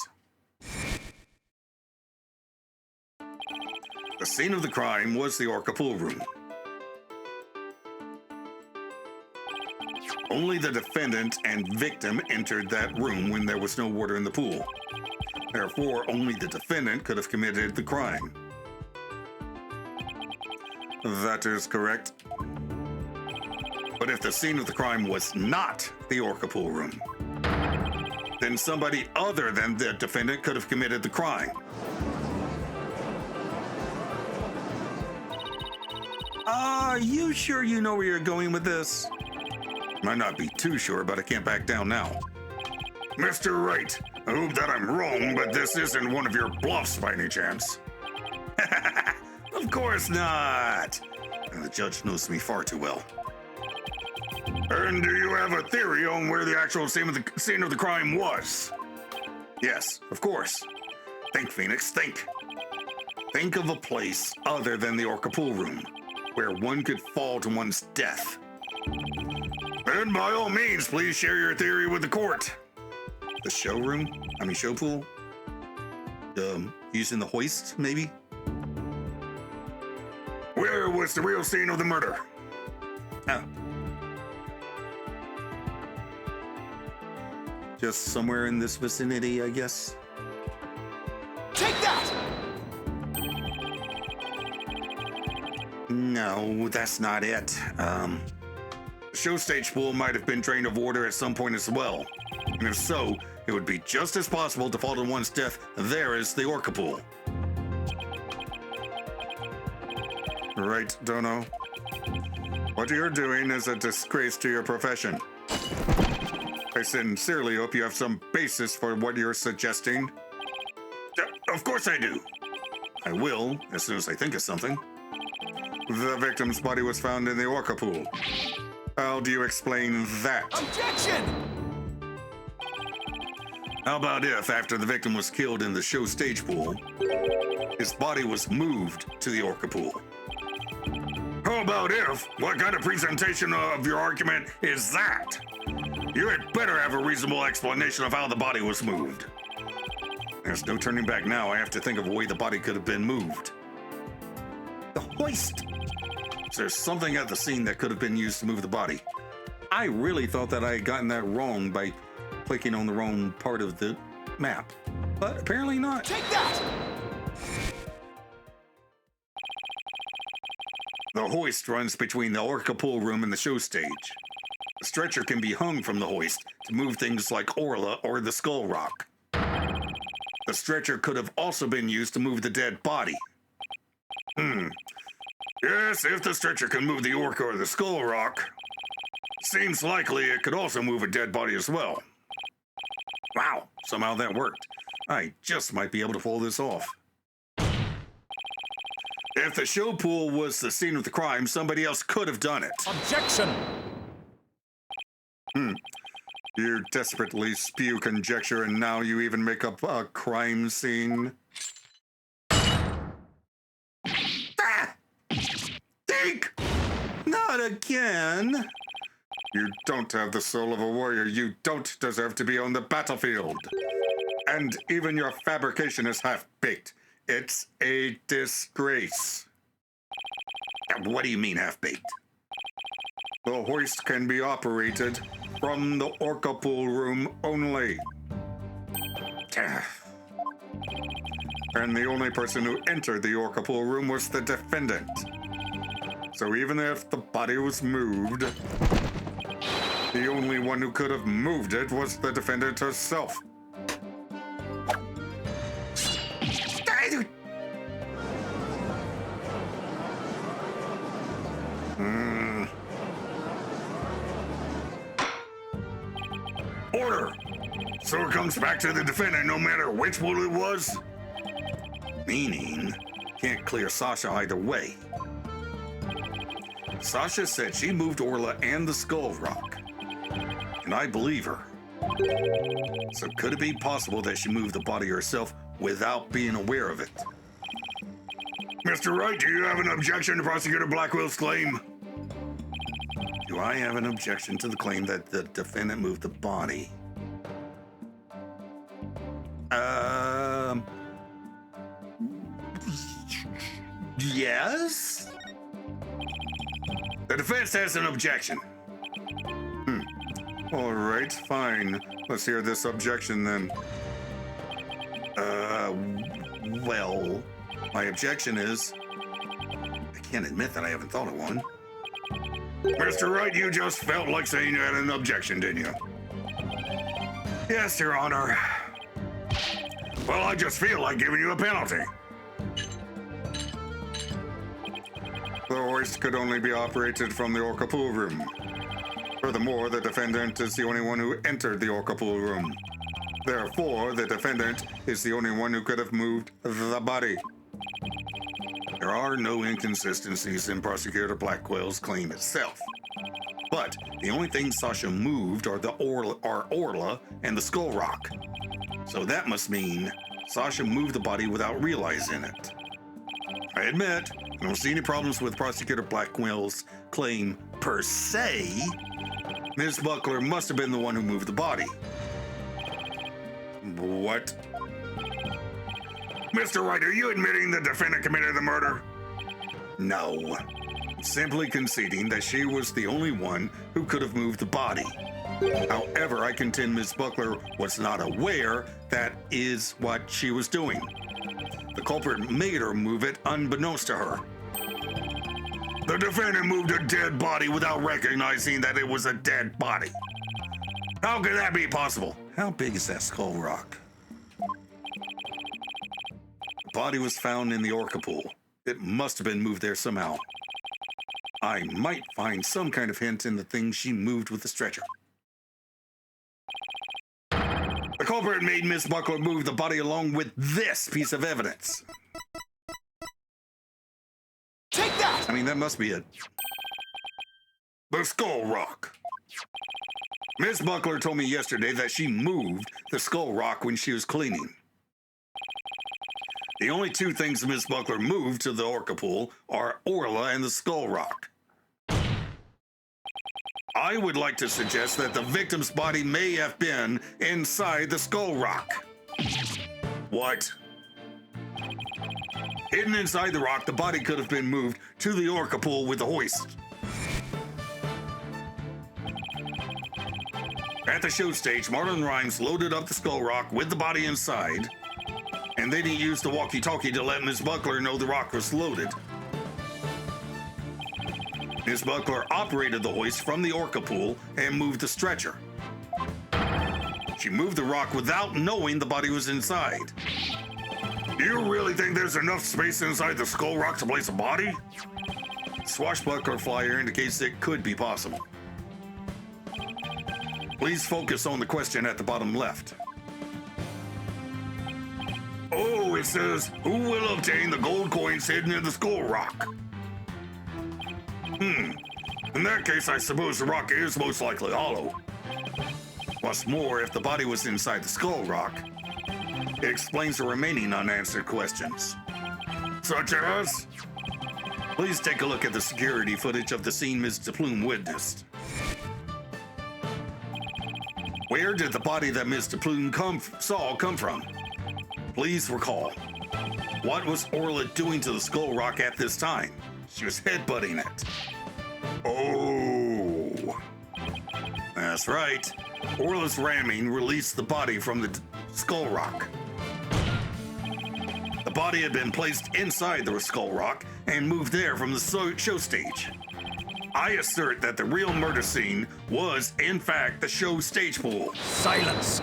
The scene of the crime was the orca pool room. Only the defendant and victim entered that room when there was no water in the pool. Therefore, only the defendant could have committed the crime. That is correct. But if the scene of the crime was not the orca pool room, then somebody other than the defendant could have committed the crime. Are you sure you know where you're going with this? Might not be too sure, but I can't back down now. Mr. Wright, I hope that I'm wrong, but this isn't one of your bluffs by any chance. Of course not. The judge knows me far too well. And do you have a theory on where the actual scene of the crime was? Yes, of course. Think, Phoenix, think. Think of a place other than the orca pool room, where one could fall to one's death. Then by all means, please share your theory with the court. The showroom? Show pool? Using the hoist, maybe? Where was the real scene of the murder? Oh. Just somewhere in this vicinity, I guess. Take that! No, that's not it. The show stage pool might have been drained of water at some point as well. And if so, it would be just as possible to fall to one's death there as the orca pool. Right, Dono? What you're doing is a disgrace to your profession. I sincerely hope you have some basis for what you're suggesting. Of course I do. I will, as soon as I think of something. The victim's body was found in the orca pool. How do you explain that? Objection! How about if, after the victim was killed in the show stage pool, his body was moved to the orca pool? How about if? What kind of presentation of your argument is that? You had better have a reasonable explanation of how the body was moved. There's no turning back now. I have to think of a way the body could have been moved. The hoist! Is there something at the scene that could have been used to move the body? I really thought that I had gotten that wrong by clicking on the wrong part of the map, but apparently not. Take that! The hoist runs between the orca pool room and the show stage. A stretcher can be hung from the hoist to move things like Orla or the skull rock. The stretcher could have also been used to move the dead body. Yes, if the stretcher can move the orca or the skull rock, seems likely it could also move a dead body as well. Wow, somehow that worked. I just might be able to pull this off. If the show pool was the scene of the crime, somebody else could have done it. Objection! You desperately spew conjecture, and now you even make up a crime scene. Ah! Think! Not again! You don't have the soul of a warrior. You don't deserve to be on the battlefield. And even your fabrication is half-baked. It's a disgrace. What do you mean half-baked? The hoist can be operated from the orca pool room only. And the only person who entered the orca pool room was the defendant. So even if the body was moved, the only one who could have moved it was the defendant herself. Order! So it comes back to the defendant no matter which pool it was? Meaning, can't clear Sasha either way. Sasha said she moved Orla and the skull rock, and I believe her. So could it be possible that she moved the body herself without being aware of it? Mr. Wright, do you have an objection to Prosecutor Blackwell's claim? Do I have an objection to the claim that the defendant moved the body? Yes? The defense has an objection. All right, fine. Let's hear this objection then. Well, my objection is, I can't admit that I haven't thought of one. Mr. Wright, you just felt like saying you had an objection, didn't you? Yes, Your Honor. Well, I just feel like giving you a penalty. The hoist could only be operated from the orca pool room. Furthermore, the defendant is the only one who entered the orca pool room. Therefore, the defendant is the only one who could have moved the body. There are no inconsistencies in Prosecutor Blackwell's claim itself. But the only things Sasha moved are Orla and the skull rock. So that must mean Sasha moved the body without realizing it. I admit, I don't see any problems with Prosecutor Blackwell's claim per se. Ms. Buckler must have been the one who moved the body. What? Mr. Wright, are you admitting the defendant committed the murder? No. Simply conceding that she was the only one who could have moved the body. However, I contend Ms. Buckler was not aware that is what she was doing. The culprit made her move it unbeknownst to her. The defendant moved a dead body without recognizing that it was a dead body. How could that be possible? How big is that skull rock? The body was found in the orca pool. It must have been moved there somehow. I might find some kind of hint in the things she moved with the stretcher. The culprit made Miss Buckler move the body along with this piece of evidence. Take that! I mean, that must be it. The Skull Rock. Miss Buckler told me yesterday that she moved the Skull Rock when she was cleaning. The only two things Miss Buckler moved to the Orca pool are Orla and the Skull Rock. I would like to suggest that the victim's body may have been inside the Skull Rock. What? Hidden inside the rock, the body could have been moved to the Orca pool with the hoist. At the show stage, Marlon Rhymes loaded up the Skull Rock with the body inside, and then he used the walkie-talkie to let Miss Buckler know the rock was loaded. Miss Buckler operated the hoist from the Orca pool and moved the stretcher. She moved the rock without knowing the body was inside. Do you really think there's enough space inside the Skull Rock to place a body? Swashbuckler flyer indicates it could be possible. Please focus on the question at the bottom left. Oh, it says, who will obtain the gold coins hidden in the Skull Rock? In that case, I suppose the rock is most likely hollow. What's more, if the body was inside the Skull Rock, it explains the remaining unanswered questions. Such as? Please take a look at the security footage of the scene Mr. Plume witnessed. Where did the body that Mr. Plume saw come from? Please recall. What was Orla doing to the Skull Rock at this time? She was headbutting it. Oh. That's right. Orla's ramming released the body from the Skull Rock. The body had been placed inside the Skull Rock and moved there from the show stage. I assert that the real murder scene was, in fact, the show stage pool. Silence!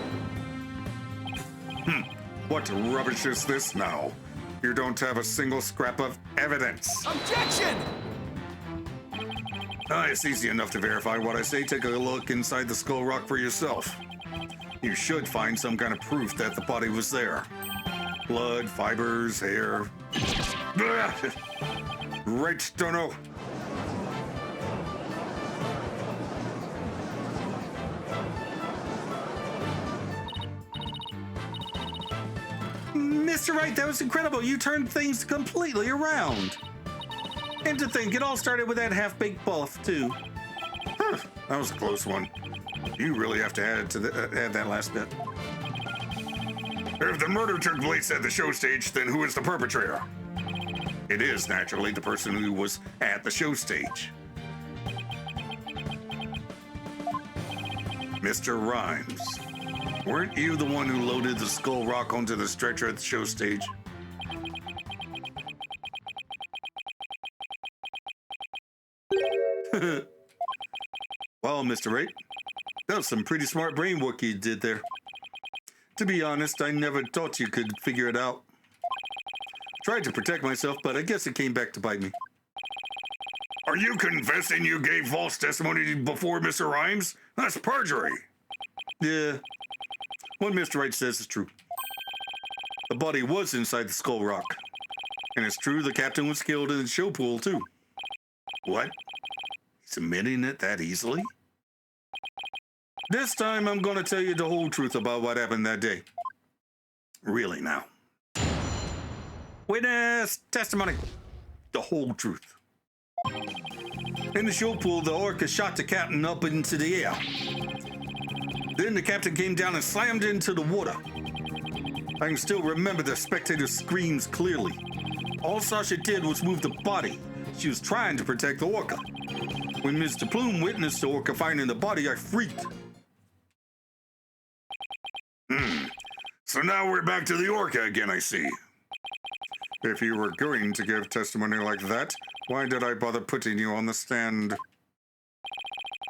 What rubbish is this now? You don't have a single scrap of evidence. Objection! It's easy enough to verify what I say. Take a look inside the Skull Rock for yourself. You should find some kind of proof that the body was there. Blood, fibers, hair. Right, Stono. Mr. Wright, that was incredible. You turned things completely around. And to think, it all started with that half-baked bluff, too. That was a close one. You really have to add that last bit. If the murder took place at the show stage, then who is the perpetrator? It is, naturally, the person who was at the show stage. Mr. Rhymes, weren't you the one who loaded the Skull Rock onto the stretcher at the show stage? Well, Mr. Wright, that was some pretty smart brain work you did there. To be honest, I never thought you could figure it out. Tried to protect myself, but I guess it came back to bite me. Are you confessing you gave false testimony before Mr. Rhymes? That's perjury. Yeah, what Mr. Wright says is true. The body was inside the Skull Rock. And it's true the captain was killed in the show pool, too. What? He's admitting it that easily? This time I'm going to tell you the whole truth about what happened that day. Really now. Witness testimony. The whole truth. In the show pool, the orca shot the captain up into the air. Then the captain came down and slammed into the water. I can still remember the spectator's screams clearly. All Sasha did was move the body. She was trying to protect the orca. When Mr. Plume witnessed the orca finding the body, I freaked. So now we're back to the orca again, I see. If you were going to give testimony like that, why did I bother putting you on the stand?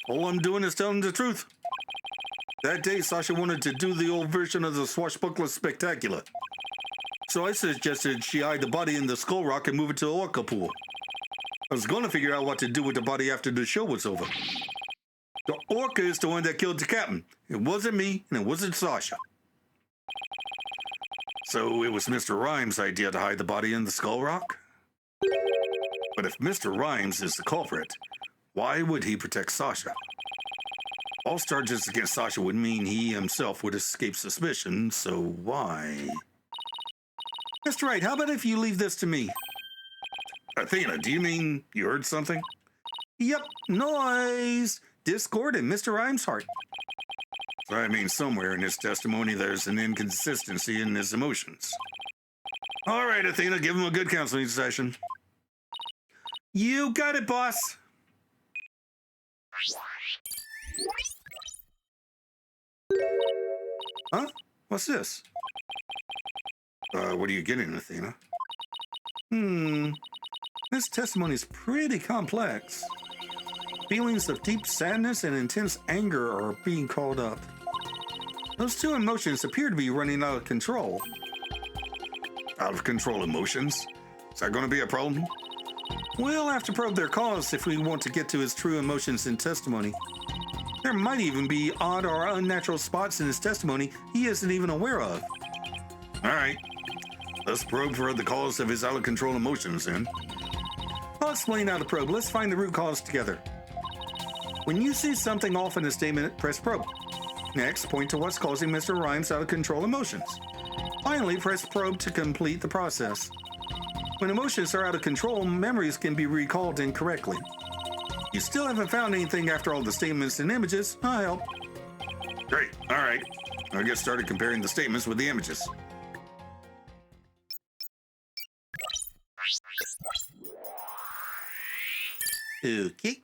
All I'm doing is telling the truth. That day, Sasha wanted to do the old version of the Swashbuckler Spectacular. So I suggested she hide the body in the Skull Rock and move it to the orca pool. I was going to figure out what to do with the body after the show was over. The orca is the one that killed the captain. It wasn't me, and it wasn't Sasha. So it was Mr. Rhymes' idea to hide the body in the Skull Rock? But if Mr. Rhymes is the culprit, Why would he protect Sasha? False charges against Sasha would mean he himself would escape suspicion, so why? Mr. Wright, how about if you leave this to me? Athena, do you mean you heard something? Yep, noise, discord, and Mr. Rhymes' heart. So that means somewhere in his testimony there's an inconsistency in his emotions. All right, Athena, give him a good counseling session. You got it, boss. Huh? What's this? What are you getting, Athena? This testimony is pretty complex. Feelings of deep sadness and intense anger are being called up. Those two emotions appear to be running out of control. Out of control emotions? Is that going to be a problem? We'll have to probe their cause if we want to get to his true emotions in testimony. There might even be odd or unnatural spots in his testimony he isn't even aware of. All right. Let's probe for the cause of his out-of-control emotions, then. I'll explain how to probe. Let's find the root cause together. When you see something off in a statement, press probe. Next, point to what's causing Mr. Rhymes' out-of-control emotions. Finally, press probe to complete the process. When emotions are out of control, memories can be recalled incorrectly. You still haven't found anything after all the statements and images. I'll help. Great. All right. I'll get started comparing the statements with the images. Okay.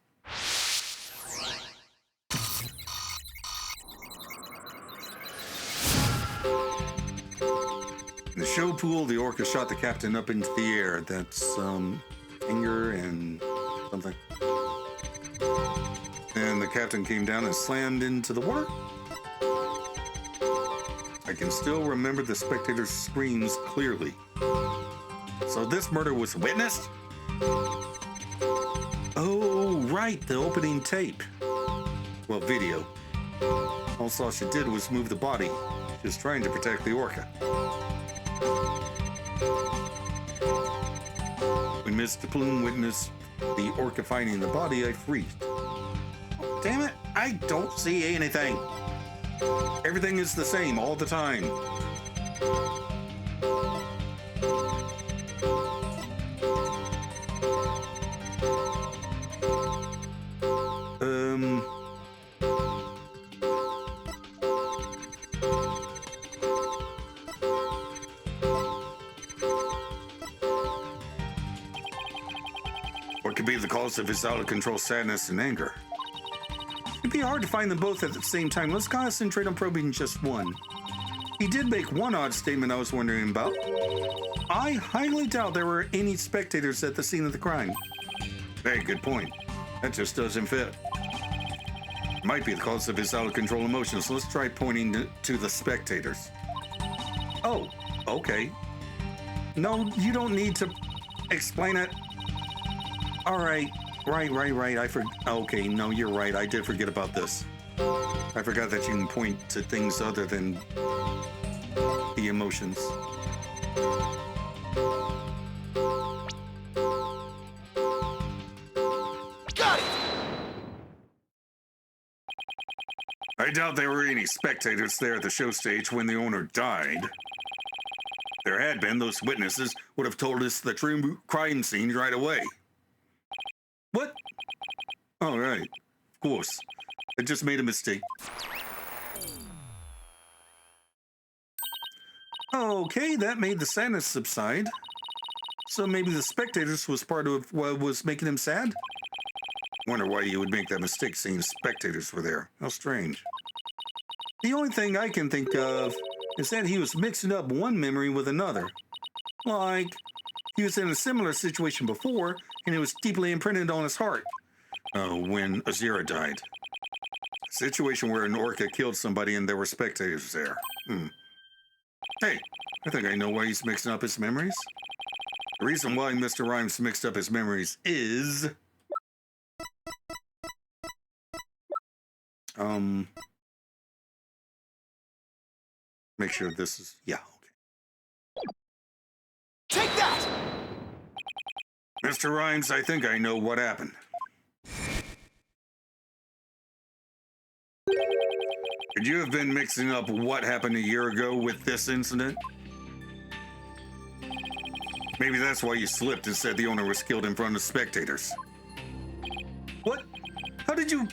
In the show pool, the orca shot the captain up into the air. That's anger and something. And the captain came down and slammed into the water. I can still remember the spectators' screams clearly. So this murder was witnessed? Oh, right, the opening tape. Well, video. All Sasha did was move the body. She was trying to protect the orca. When Mr. Plume witnessed the orca finding the body, I freaked. Damn it, I don't see anything. Everything is the same all the time. What could be the cause of his out-of-control sadness and anger? It'd be hard to find them both at the same time. Let's concentrate on probing just one. He did make one odd statement I was wondering about. I highly doubt there were any spectators at the scene of the crime. Hey, good point. That just doesn't fit. Might be the cause of his out-of-control emotions. Let's try pointing to the spectators. Oh, okay. No, you don't need to explain it. All right. Right. Okay, no, you're right. I did forget about this. I forgot that you can point to things other than the emotions. Got it! I doubt there were any spectators there at the show stage when the owner died. If there had been, those witnesses would have told us the true crime scene right away. What? All right. Of course. I just made a mistake. Okay, that made the sadness subside. So maybe the spectators was part of what was making him sad? Wonder why you would make that mistake seeing spectators were there. How strange. The only thing I can think of is that he was mixing up one memory with another. Like, he was in a similar situation before, and it was deeply imprinted on his heart. When Azira died. A situation where an orca killed somebody and there were spectators there. Hey, I think I know why he's mixing up his memories. The reason why Mr. Rhymes mixed up his memories is... Make sure this is... Yeah, okay. Take that! Mr. Rhymes, I think I know what happened. Could you have been mixing up what happened a year ago with this incident? Maybe that's why you slipped and said the owner was killed in front of spectators. What? How did you...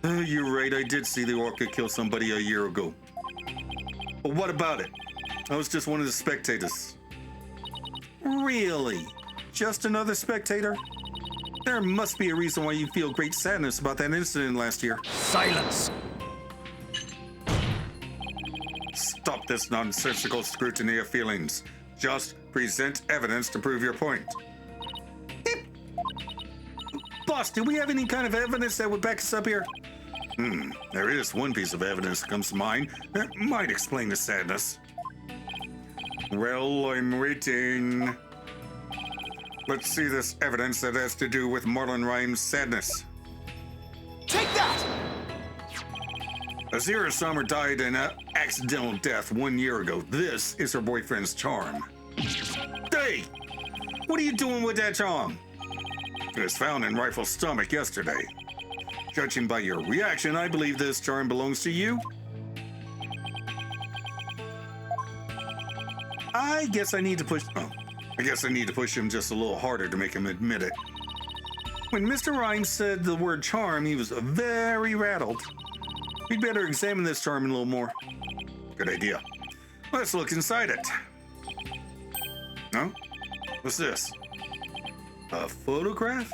you're right, I did see the orca kill somebody a year ago. But what about it? I was just one of the spectators. Really? Just another spectator? There must be a reason why you feel great sadness about that incident last year. Silence! Stop this nonsensical scrutiny of feelings. Just present evidence to prove your point. Boss, do we have any kind of evidence that would back us up here? There is one piece of evidence that comes to mind that might explain the sadness. Well, I'm waiting. Let's see this evidence that has to do with Marlon Rhymes' sadness. Take that! Azira Summer died in an accidental death 1 year ago. This is her boyfriend's charm. Hey! What are you doing with that charm? It was found in Rifle's stomach yesterday. Judging by your reaction, I believe this charm belongs to you. I guess I need to push him just a little harder to make him admit it. When Mr. Rhymes said the word charm, he was very rattled. We'd better examine this charm a little more. Good idea. Let's look inside it. No? What's this? A photograph?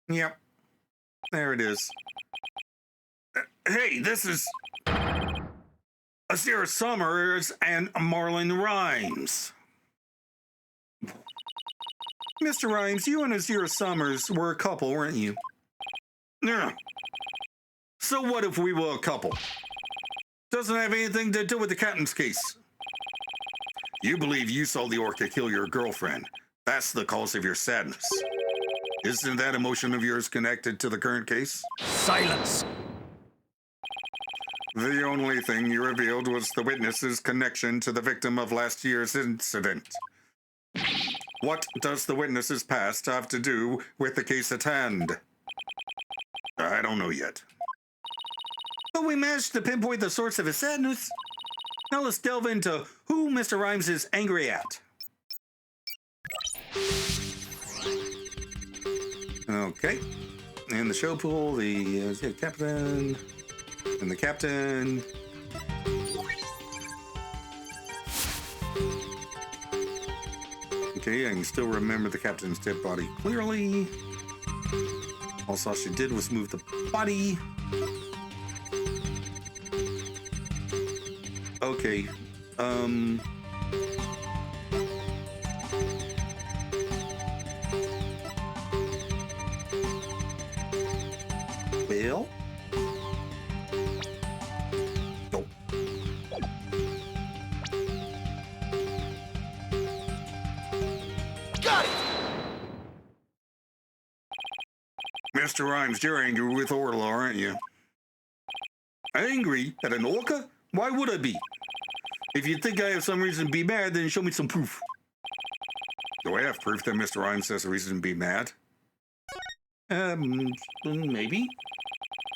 Yep. There it is. Hey, this is Azira Summers and Marlon Rhymes. Mr. Rhymes, you and Azira Summers were a couple, weren't you? Yeah. So what if we were a couple? Doesn't have anything to do with the captain's case. You believe you saw the orca kill your girlfriend. That's the cause of your sadness. Isn't that emotion of yours connected to the current case? Silence! The only thing you revealed was the witness's connection to the victim of last year's incident. What does the witness's past have to do with the case at hand? I don't know yet. But we managed to pinpoint the source of his sadness. Now let's delve into who Mr. Rhymes is angry at. Okay. In the show pool, the captain and the captain. Okay, I can still remember the captain's dead body clearly. All Sasha did was move the body. Okay. Well. Nope. Got it! Mr. Rhymes, you're angry with Orla, aren't you? Angry at an orca? Why would I be? If you think I have some reason to be mad, then show me some proof. Do I have proof that Mr. Rhymes has a reason to be mad? Maybe.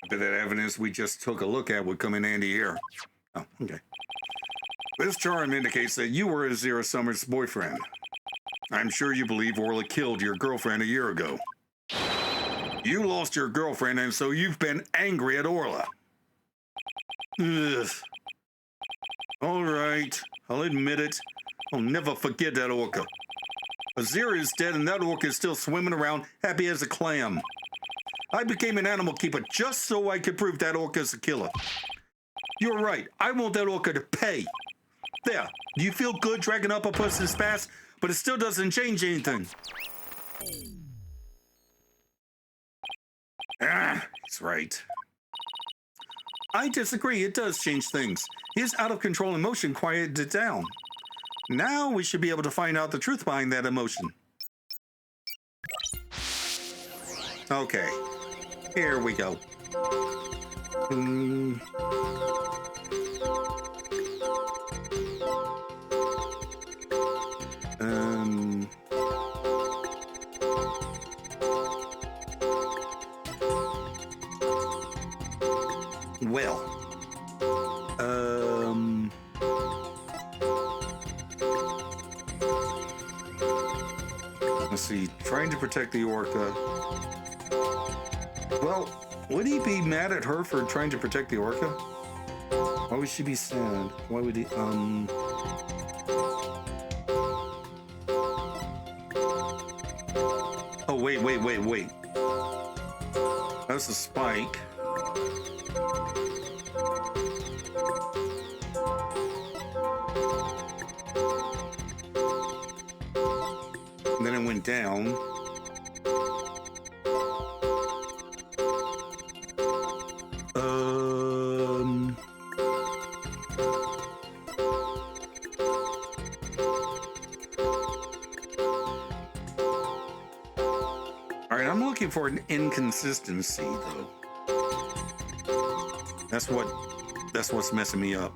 I bet that evidence we just took a look at would come in handy here. Oh, okay. This charm indicates that you were Azira Summers' boyfriend. I'm sure you believe Orla killed your girlfriend a year ago. You lost your girlfriend, and so you've been angry at Orla. Ugh. All right, I'll admit it. I'll never forget that orca. Azira is dead, and that orca is still swimming around, happy as a clam. I became an animal keeper just so I could prove that orca is a killer. You're right. I want that orca to pay. There. Do you feel good dragging up a person's past? But it still doesn't change anything. He's right. I disagree. It does change things. His out-of-control emotion quieted it down. Now we should be able to find out the truth behind that emotion. Okay. Here we go. well. Let's see. Trying to protect the orca. Well, would he be mad at her for trying to protect the orca? Why would she be sad? Why would he, Oh, wait. That's a spike. And then it went down. All right, I'm looking for an inconsistency, though. That's what's messing me up.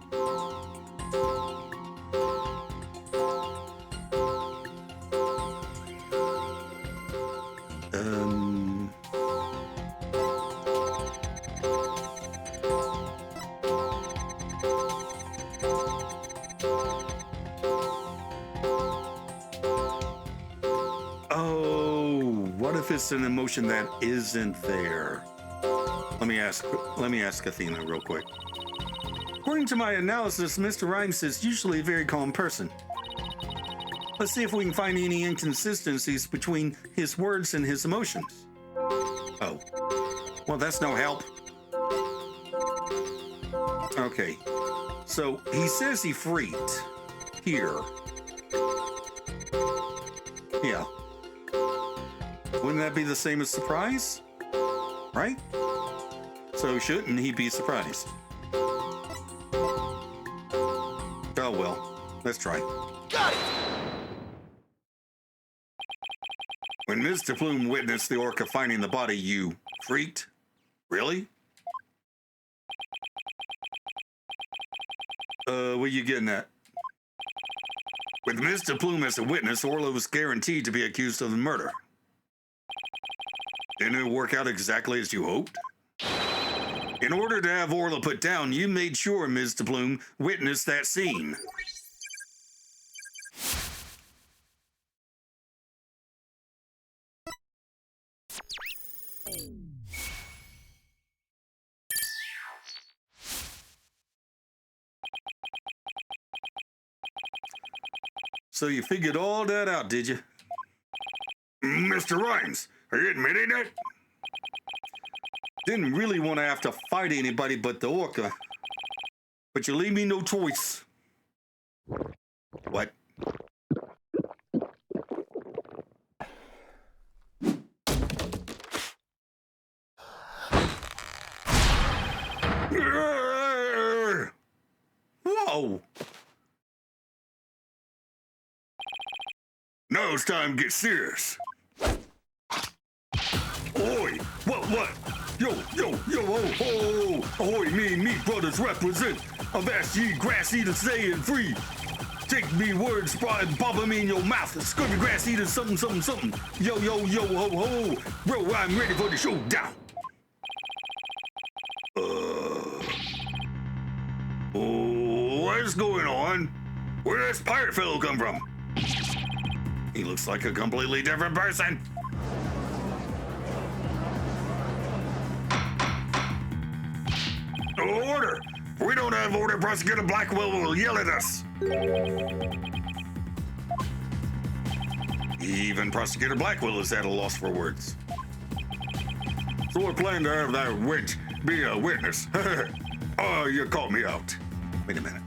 What if it's an emotion that isn't there? Let me ask Athena real quick. According to my analysis, Mr. Rhymes is usually a very calm person. Let's see if we can find any inconsistencies between his words and his emotions. Oh, well, that's no help. Okay, so he says he freaked here. Yeah. Wouldn't that be the same as surprise? Right? So shouldn't he be surprised? Oh well, let's try. Got it! When Mr. Plume witnessed the orca finding the body, you freaked? Really? What are you getting at? With Mr. Plume as a witness, Orla was guaranteed to be accused of the murder. Didn't it work out exactly as you hoped? In order to have Orla put down, you made sure Mr. Plume witnessed that scene. So you figured all that out, did you? Mr. Rhymes, are you admitting it? Didn't really want to have to fight anybody but the orca. But you leave me no choice. What? Whoa! Now it's time to get serious. Oi! What? Yo, ho! Ahoy, me and me brothers represent. I've asked ye grass eaters staying free. Take me words, spot and pop 'em in your mouth. Scurvy grass eaters, something. Yo, ho! Bro, I'm ready for the showdown. What's going on? Where does pirate fellow come from? He looks like a completely different person. Order! If we don't have order, Prosecutor Blackwell will yell at us. Even Prosecutor Blackwell is at a loss for words. So we're planning to have that witch be a witness. Oh, you called me out. Wait a minute.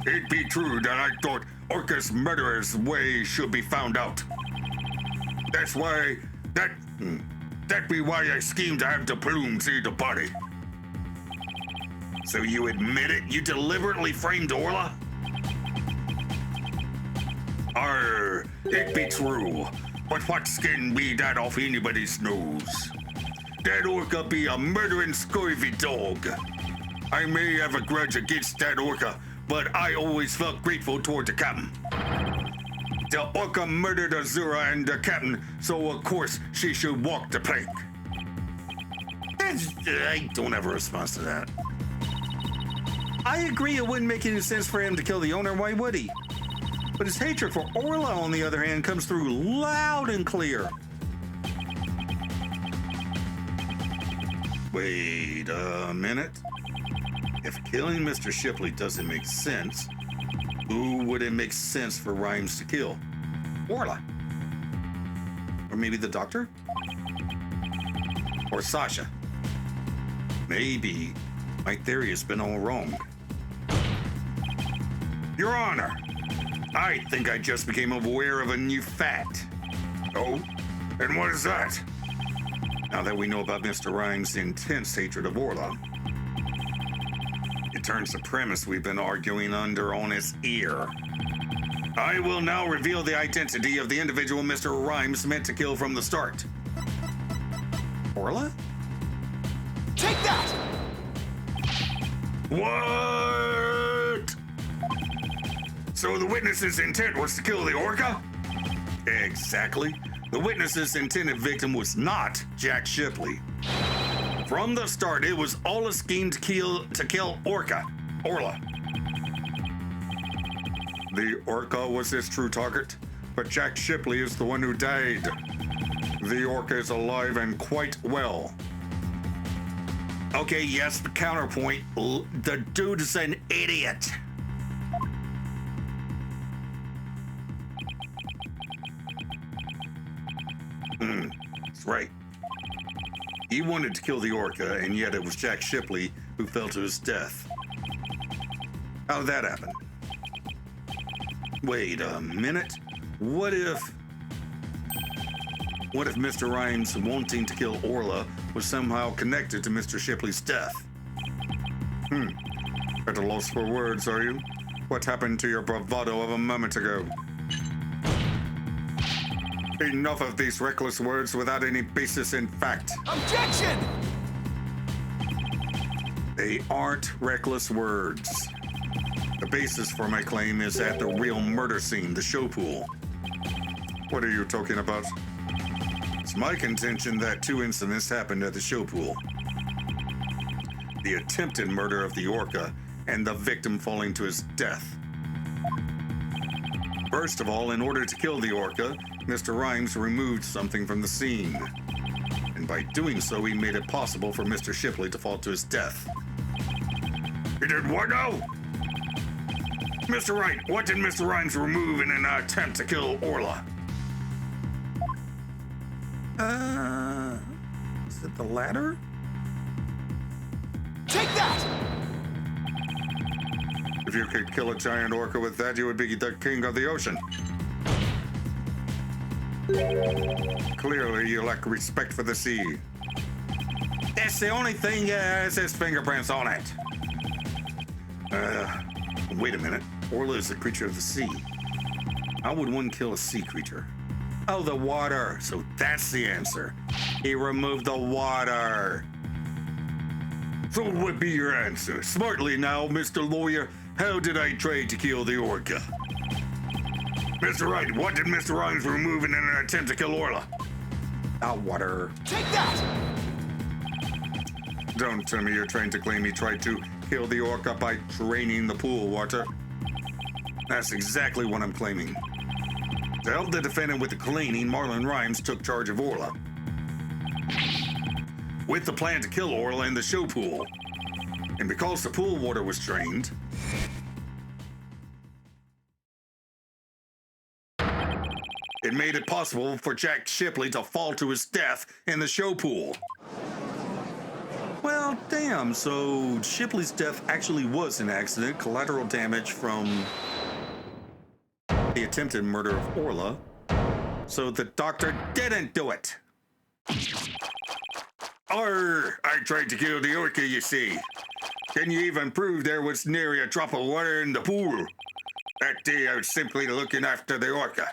It be true that I thought Orca's murderer's way should be found out. That's why, that be why I schemed to have the Plume see the body. So you admit it? You deliberately framed Orla? It be true. But what skin be that off anybody's nose? That orca be a murdering scurvy dog. I may have a grudge against that orca, but I always felt grateful toward the captain. The orca murdered Azura and the captain, so of course she should walk the plank. I don't have a response to that. I agree it wouldn't make any sense for him to kill the owner. Why would he? But his hatred for Orla, on the other hand, comes through loud and clear. Wait a minute. If killing Mr. Shipley doesn't make sense, who would it make sense for Rhymes to kill? Orla. Or maybe the doctor? Or Sasha? Maybe my theory has been all wrong. Your Honor, I think I just became aware of a new fact. Oh? And what is that? Now that we know about Mr. Rhymes' intense hatred of Orla, it turns the premise we've been arguing under on its ear. I will now reveal the identity of the individual Mr. Rhymes meant to kill from the start. Orla? Take that! What? So the witness's intent was to kill the orca? Exactly. The witness's intended victim was not Jack Shipley. From the start, it was all a scheme to kill Orla. The orca was his true target, but Jack Shipley is the one who died. The orca is alive and quite well. Okay, yes, but counterpoint, the dude is an idiot. That's right. He wanted to kill the orca, and yet it was Jack Shipley who fell to his death. How did that happen? Wait a minute. What if Mr. Rhymes wanting to kill Orla was somehow connected to Mr. Shipley's death? At a loss for words, are you? What happened to your bravado of a moment ago? Enough of these reckless words without any basis in fact. Objection! They aren't reckless words. The basis for my claim is at the real murder scene, the show pool. What are you talking about? It's my contention that two incidents happened at the show pool. The attempted murder of the orca and the victim falling to his death. First of all, in order to kill the orca, Mr. Rhymes removed something from the scene. And by doing so, he made it possible for Mr. Shipley to fall to his death. He did what now? Mr. Wright, what did Mr. Rhymes remove in an attempt to kill Orla? Is it the latter? Take that! If you could kill a giant orca with that, you would be the king of the ocean. Clearly, you lack respect for the sea. That's the only thing that has his fingerprints on it. Wait a minute. Orla is a creature of the sea. How would one kill a sea creature? Oh, the water. So that's the answer. He removed the water. So what would be your answer? Smartly now, Mr. Lawyer. How did I try to kill the orca? Mr. Wright, what did Mr. Rhymes remove in an attempt to kill Orla? Water. Take that! Don't tell me you're trying to claim he tried to kill the orca by draining the pool water. That's exactly what I'm claiming. To help the defendant with the cleaning, Marlon Rhymes took charge of Orla, with the plan to kill Orla in the show pool. And because the pool water was drained, it made it possible for Jack Shipley to fall to his death in the show pool. Well, damn, so Shipley's death actually was an accident, collateral damage from the attempted murder of Orla. So the doctor didn't do it. I tried to kill the orca, you see. Can you even prove there was nary a drop of water in the pool? That day I was simply looking after the orca.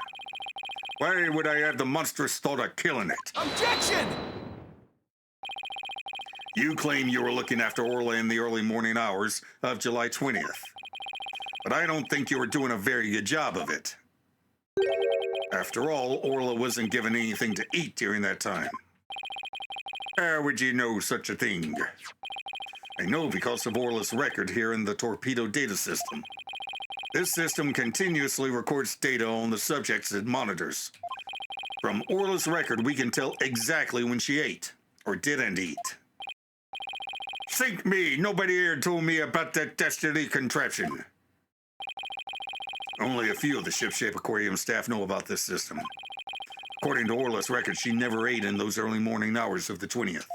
Why would I have the monstrous thought of killing it? Objection! You claim you were looking after Orla in the early morning hours of July 20th. But I don't think you were doing a very good job of it. After all, Orla wasn't given anything to eat during that time. How would you know such a thing? I know because of Orla's record here in the torpedo data system. This system continuously records data on the subjects it monitors. From Orla's record, we can tell exactly when she ate or didn't eat. Sink me! Nobody here told me about that Destiny contraption. Only a few of the ship-shape aquarium staff know about this system. According to Orla's record, she never ate in those early morning hours of the 20th.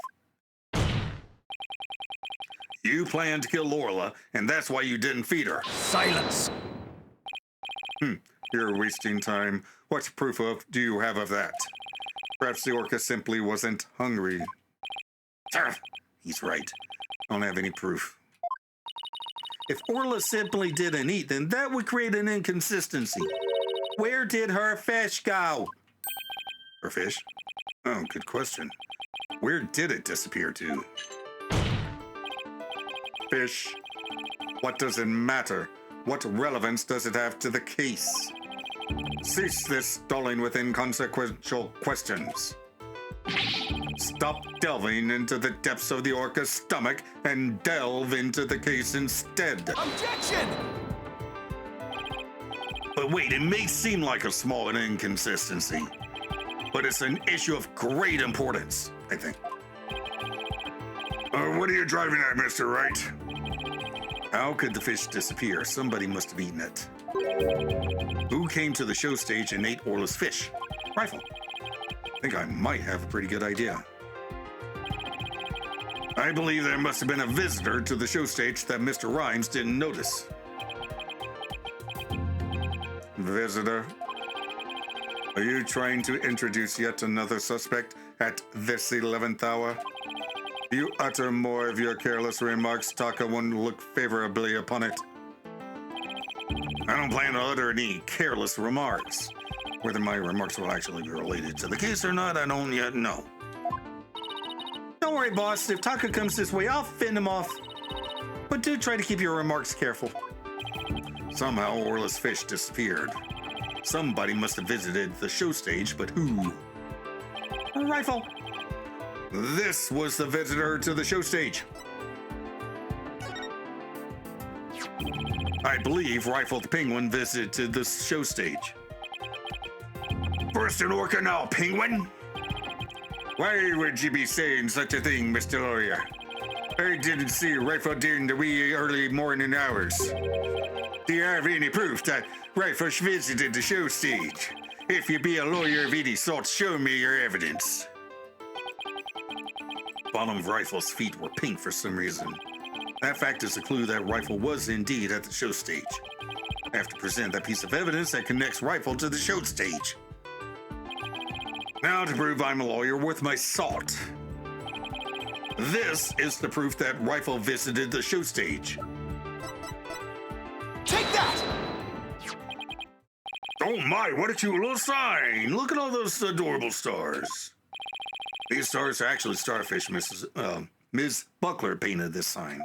You planned to kill Orla, and that's why you didn't feed her. Silence! You're wasting time. What proof do you have of that? Perhaps the orca simply wasn't hungry. He's right. I don't have any proof. If Orla simply didn't eat, then that would create an inconsistency. Where did her fish go? Her fish? Oh, good question. Where did it disappear to? Fish. What does it matter? What relevance does it have to the case? Cease this stalling with inconsequential questions. Stop delving into the depths of the orca's stomach and delve into the case instead. Objection! But wait, it may seem like a small inconsistency, but it's an issue of great importance, I think. What are you driving at, Mr. Wright? How could the fish disappear? Somebody must have eaten it. Who came to the show stage and ate Orla's fish? Rifle. I think I might have a pretty good idea. I believe there must have been a visitor to the show stage that Mr. Rhymes didn't notice. Visitor? Are you trying to introduce yet another suspect at this 11th hour? If you utter more of your careless remarks, Taka won't look favorably upon it. I don't plan to utter any careless remarks. Whether my remarks will actually be related to the case or not, I don't yet know. Don't worry, boss. If Taka comes this way, I'll fend him off. But do try to keep your remarks careful. Somehow, Orla's fish disappeared. Somebody must have visited the show stage, but who? A rifle. This was the visitor to the show stage. I believe Rifle the Penguin visited the show stage. First an orca, now a penguin? Why would you be saying such a thing, Mr. Lawyer? I didn't see Rifle during the wee early morning hours. Do you have any proof that Rifle visited the show stage? If you be a lawyer of any sort, show me your evidence. Bottom of Rifle's feet were pink for some reason. That fact is a clue that Rifle was indeed at the show stage. I have to present that piece of evidence that connects Rifle to the show stage. Now to prove I'm a lawyer worth my salt. This is the proof that Rifle visited the show stage. Take that! Oh my, what a cute little sign! Look at all those adorable stars. These stars are actually starfish. Ms. Buckler painted this sign.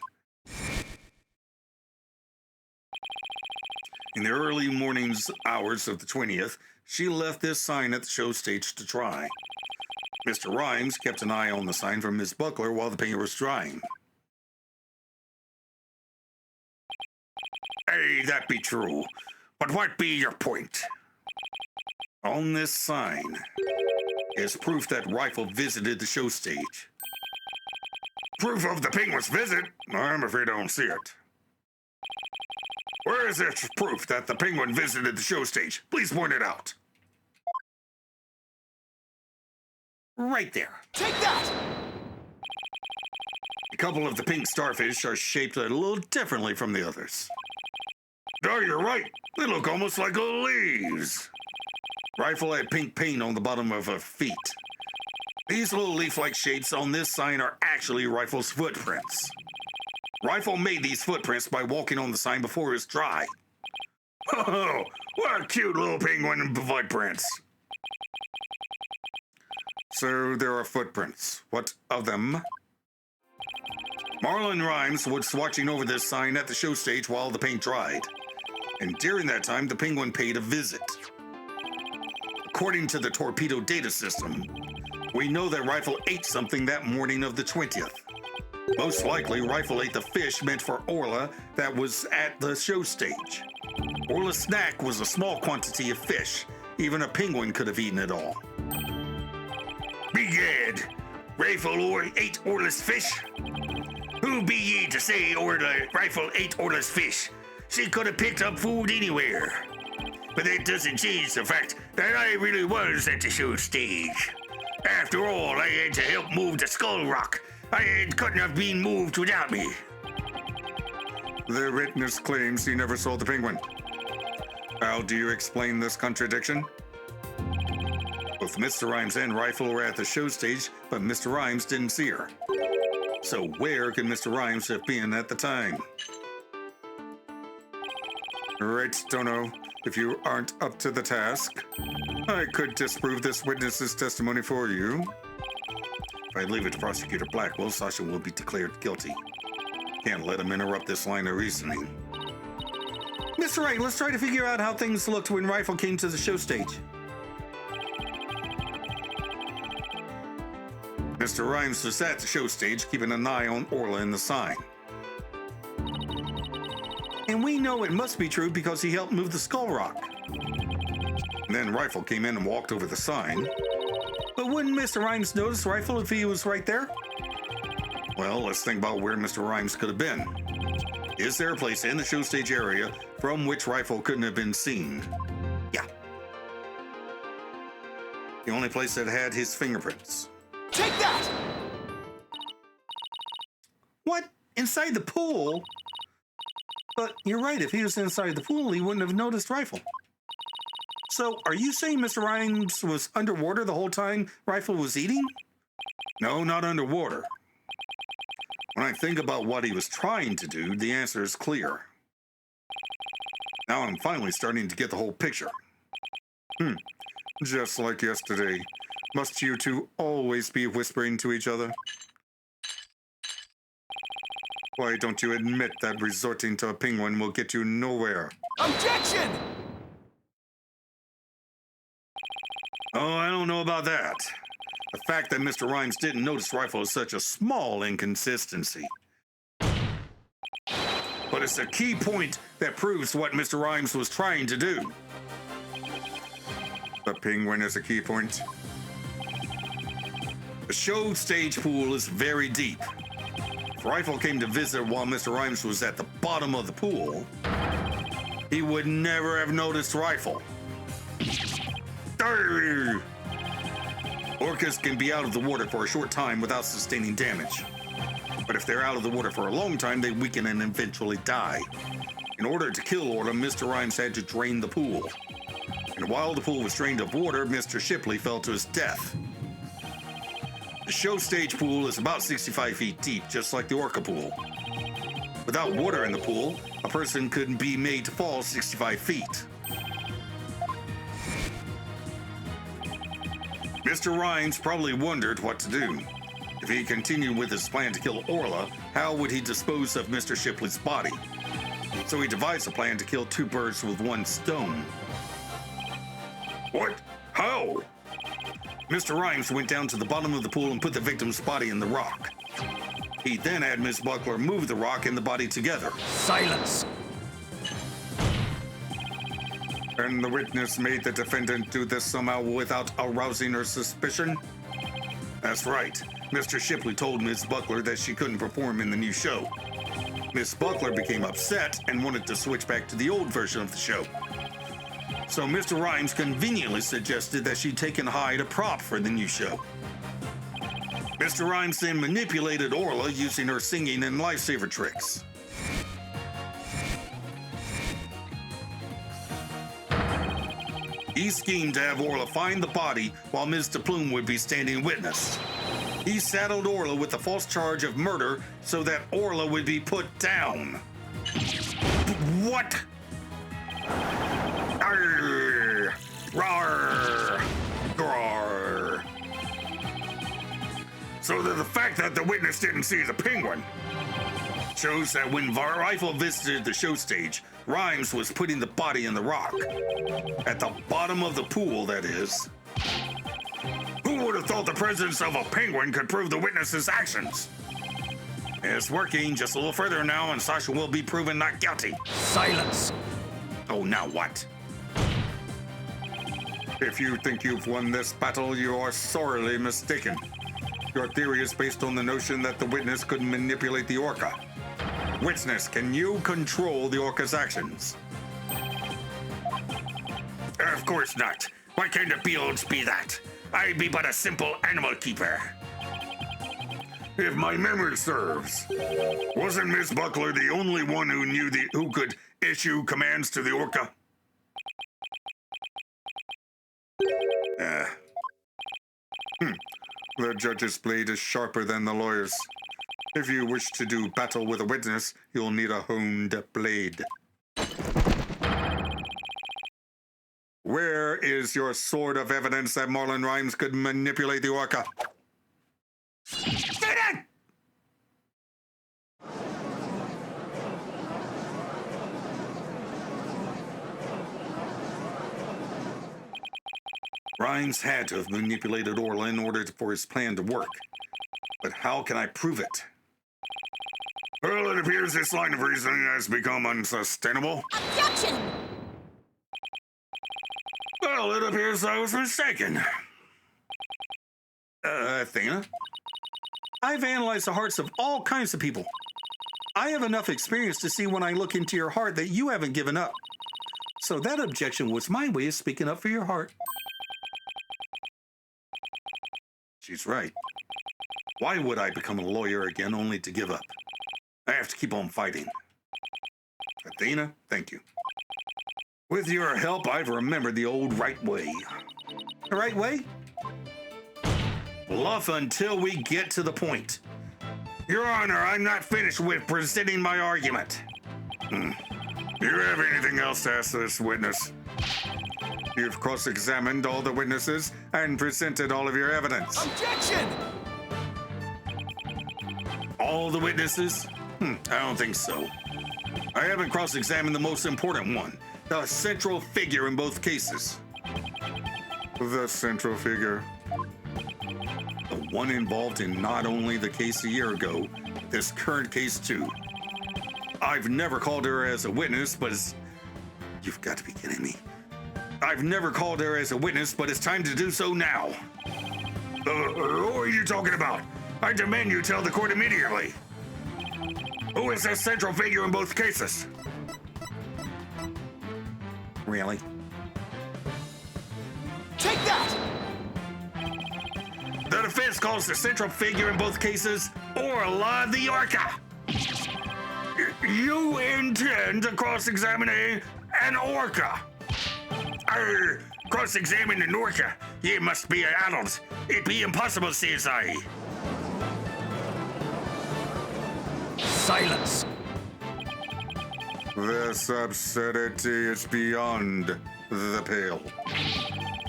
In the early mornings hours of the 20th, she left this sign at the show stage to dry. Mr. Rhymes kept an eye on the sign from Ms. Buckler while the paint was drying. Hey, that be true. But what be your point? On this sign is proof that Rifle visited the show stage. Proof of the penguin's visit? I'm afraid I don't see it. Where is this proof that the penguin visited the show stage? Please point it out. Right there. Take that! A couple of the pink starfish are shaped a little differently from the others. Oh, you're right. They look almost like leaves. Rifle had pink paint on the bottom of her feet. These little leaf-like shapes on this sign are actually Rifle's footprints. Rifle made these footprints by walking on the sign before it was dry. Oh, what a cute little penguin footprints. So there are footprints. What of them? Marlon Rhymes was watching over this sign at the show stage while the paint dried. And during that time, the penguin paid a visit. According to the torpedo data system, We know that Rifle ate something that morning of the 20th. Most likely, Rifle ate the fish meant for Orla that was at the show stage. Orla's snack was a small quantity of fish. Even a penguin could have eaten it all. Begad, Rifle ate Orla's fish? Who be ye to say Rifle ate Orla's fish? She could have picked up food anywhere. But that doesn't change the fact that I really was at the show stage. After all, I had to help move the skull rock. Couldn't have been moved without me. The witness claims he never saw the penguin. How do you explain this contradiction? Both Mr. Rhymes and Rifle were at the show stage, but Mr. Rhymes didn't see her. So where could Mr. Rhymes have been at the time? Right, Stono. If you aren't up to the task, I could disprove this witness's testimony for you. If I leave it to Prosecutor Blackwell, Sasha will be declared guilty. Can't let him interrupt this line of reasoning. Mr. Wright, let's try to figure out how things looked when Rifle came to the show stage. Mr. Rhymes was at the show stage, keeping an eye on Orla in the sign. And we know it must be true because he helped move the skull rock. Then Rifle came in and walked over the sign. But wouldn't Mr. Rhymes notice Rifle if he was right there? Well, let's think about where Mr. Rhymes could have been. Is there a place in the show stage area from which Rifle couldn't have been seen? Yeah. The only place that had his fingerprints. Take that! What? Inside the pool? But you're right, if he was inside the pool, he wouldn't have noticed Rifle. So, are you saying Mr. Rhymes was underwater the whole time Rifle was eating? No, not underwater. When I think about what he was trying to do, the answer is clear. Now I'm finally starting to get the whole picture. Just like yesterday. Must you two always be whispering to each other? Why don't you admit that resorting to a penguin will get you nowhere? Objection! Oh, I don't know about that. The fact that Mr. Rhymes didn't notice Rifle is such a small inconsistency. But it's a key point that proves what Mr. Rhymes was trying to do. The penguin is a key point. The show stage pool is very deep. If Rifle came to visit while Mr. Rhymes was at the bottom of the pool, he would never have noticed Rifle. Arrgh! Orcas can be out of the water for a short time without sustaining damage. But if they're out of the water for a long time, they weaken and eventually die. In order to kill Orla, Mr. Rhymes had to drain the pool. And while the pool was drained of water, Mr. Shipley fell to his death. The show stage pool is about 65 feet deep, just like the Orca pool. Without water in the pool, a person couldn't be made to fall 65 feet. Mr. Rhymes probably wondered what to do. If he continued with his plan to kill Orla, how would he dispose of Mr. Shipley's body? So he devised a plan to kill two birds with one stone. What? How? Mr. Rhymes went down to the bottom of the pool and put the victim's body in the rock. He then had Miss Buckler move the rock and the body together. Silence! And the witness made the defendant do this somehow without arousing her suspicion? That's right. Mr. Shipley told Miss Buckler that she couldn't perform in the new show. Miss Buckler became upset and wanted to switch back to the old version of the show. So Mr. Rhymes conveniently suggested that she take and hide a prop for the new show. Mr. Rhymes then manipulated Orla using her singing and lifesaver tricks. He schemed to have Orla find the body while Mr. Plume would be standing witness. He saddled Orla with the false charge of murder so that Orla would be put down. What? Arr! Rawr! Grawr! So the fact that the witness didn't see the penguin Shows that when Rifle visited the show stage, Rhymes was putting the body in the rock. At the bottom of the pool, that is. Who would have thought the presence of a penguin could prove the witness's actions. It's working. Just a little further now, and Sasha will be proven not guilty. Silence. Oh, now what? If you think you've won this battle, you are sorely mistaken. Your theory is based on the notion that the witness could manipulate the orca. Witness, can you control the orca's actions? Of course not. Why can't the beards be that? I be but a simple animal keeper. If my memory serves, wasn't Miss Buckler the only one who knew who could issue commands to the orca? The judge's blade is sharper than the lawyer's. If you wish to do battle with a witness, you'll need a honed blade. Where is your sword of evidence that Marlon Rhymes could manipulate the orca? Get in! Rhymes had to have manipulated Orla in order for his plan to work. But how can I prove it? Well, it appears this line of reasoning has become unsustainable. Objection! Well, it appears I was mistaken. Athena? I've analyzed the hearts of all kinds of people. I have enough experience to see when I look into your heart that you haven't given up. So that objection was my way of speaking up for your heart. She's right. Why would I become a lawyer again only to give up? I have to keep on fighting. Athena, thank you. With your help, I've remembered the old right way. The right way? Bluff until we get to the point. Your Honor, I'm not finished with presenting my argument. Do you have anything else to ask this witness? You've cross-examined all the witnesses and presented all of your evidence. Objection! All the witnesses? I don't think so. I haven't cross-examined the most important one, the central figure in both cases. The central figure? The one involved in not only the case a year ago, but this current case too. I've never called her as a witness, but you've got to be kidding me. I've never called her as a witness, but it's time to do so now. Who are you talking about? I demand you tell the court immediately. Who is the central figure in both cases? Really? Take that! The defense calls the central figure in both cases Orla the Orca. You intend to cross-examine an orca? Cross-examine an orca? You must be an adult. It be impossible, CSI. Silence. This absurdity is beyond the pale.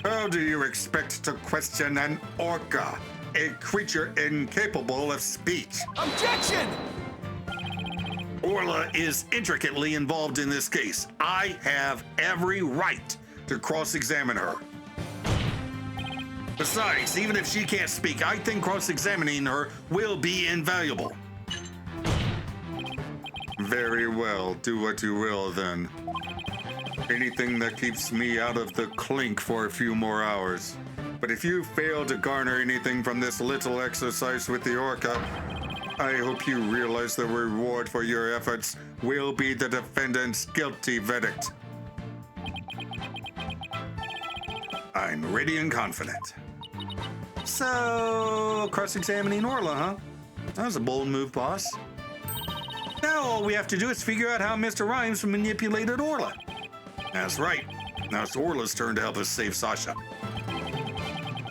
How do you expect to question an orca, a creature incapable of speech? Objection! Orla is intricately involved in this case. I have every right to cross-examine her. Besides, even if she can't speak, I think cross-examining her will be invaluable. Very well, do what you will then. Anything that keeps me out of the clink for a few more hours. But if you fail to garner anything from this little exercise with the orca, I hope you realize the reward for your efforts will be the defendant's guilty verdict. I'm ready and confident. So, cross-examining Orla, huh? That was a bold move, boss. Now all we have to do is figure out how Mr. Rhymes manipulated Orla. That's right. Now it's Orla's turn to help us save Sasha.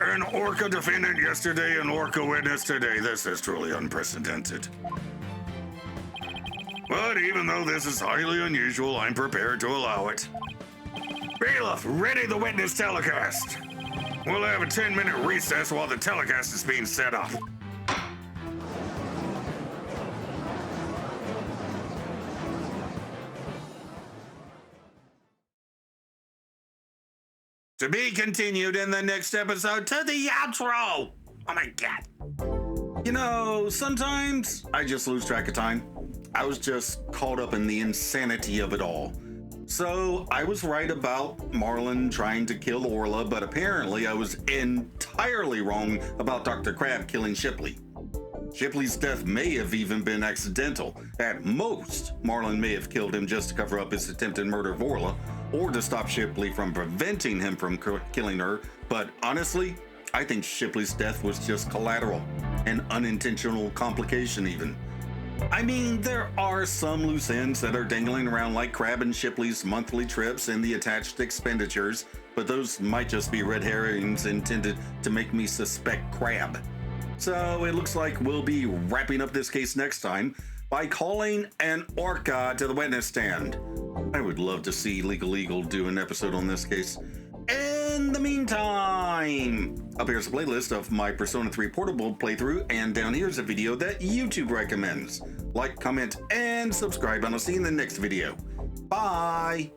An orca defendant yesterday, an orca witness today. This is truly unprecedented. But even though this is highly unusual, I'm prepared to allow it. Bailiff, ready the witness telecast. We'll have a 10-minute recess while the telecast is being set up. To be continued in the next episode. To the outro! Oh my god. You know, sometimes I just lose track of time. I was just caught up in the insanity of it all. So I was right about Marlin trying to kill Orla, but apparently I was entirely wrong about Dr. Crab killing Shipley. Shipley's death may have even been accidental. At most, Marlin may have killed him just to cover up his attempted murder of Orla, or to stop Shipley from preventing him from killing her. But honestly, I think Shipley's death was just collateral, an unintentional complication even. I mean, there are some loose ends that are dangling around like Crab and Shipley's monthly trips and the attached expenditures, but those might just be red herrings intended to make me suspect Crab. So it looks like we'll be wrapping up this case next time by calling an orca to the witness stand. I would love to see Legal Eagle do an episode on this case. In the meantime, up here's a playlist of my Persona 3 Portable playthrough, and down here's a video that YouTube recommends. Like, comment, and subscribe, and I'll see you in the next video. Bye!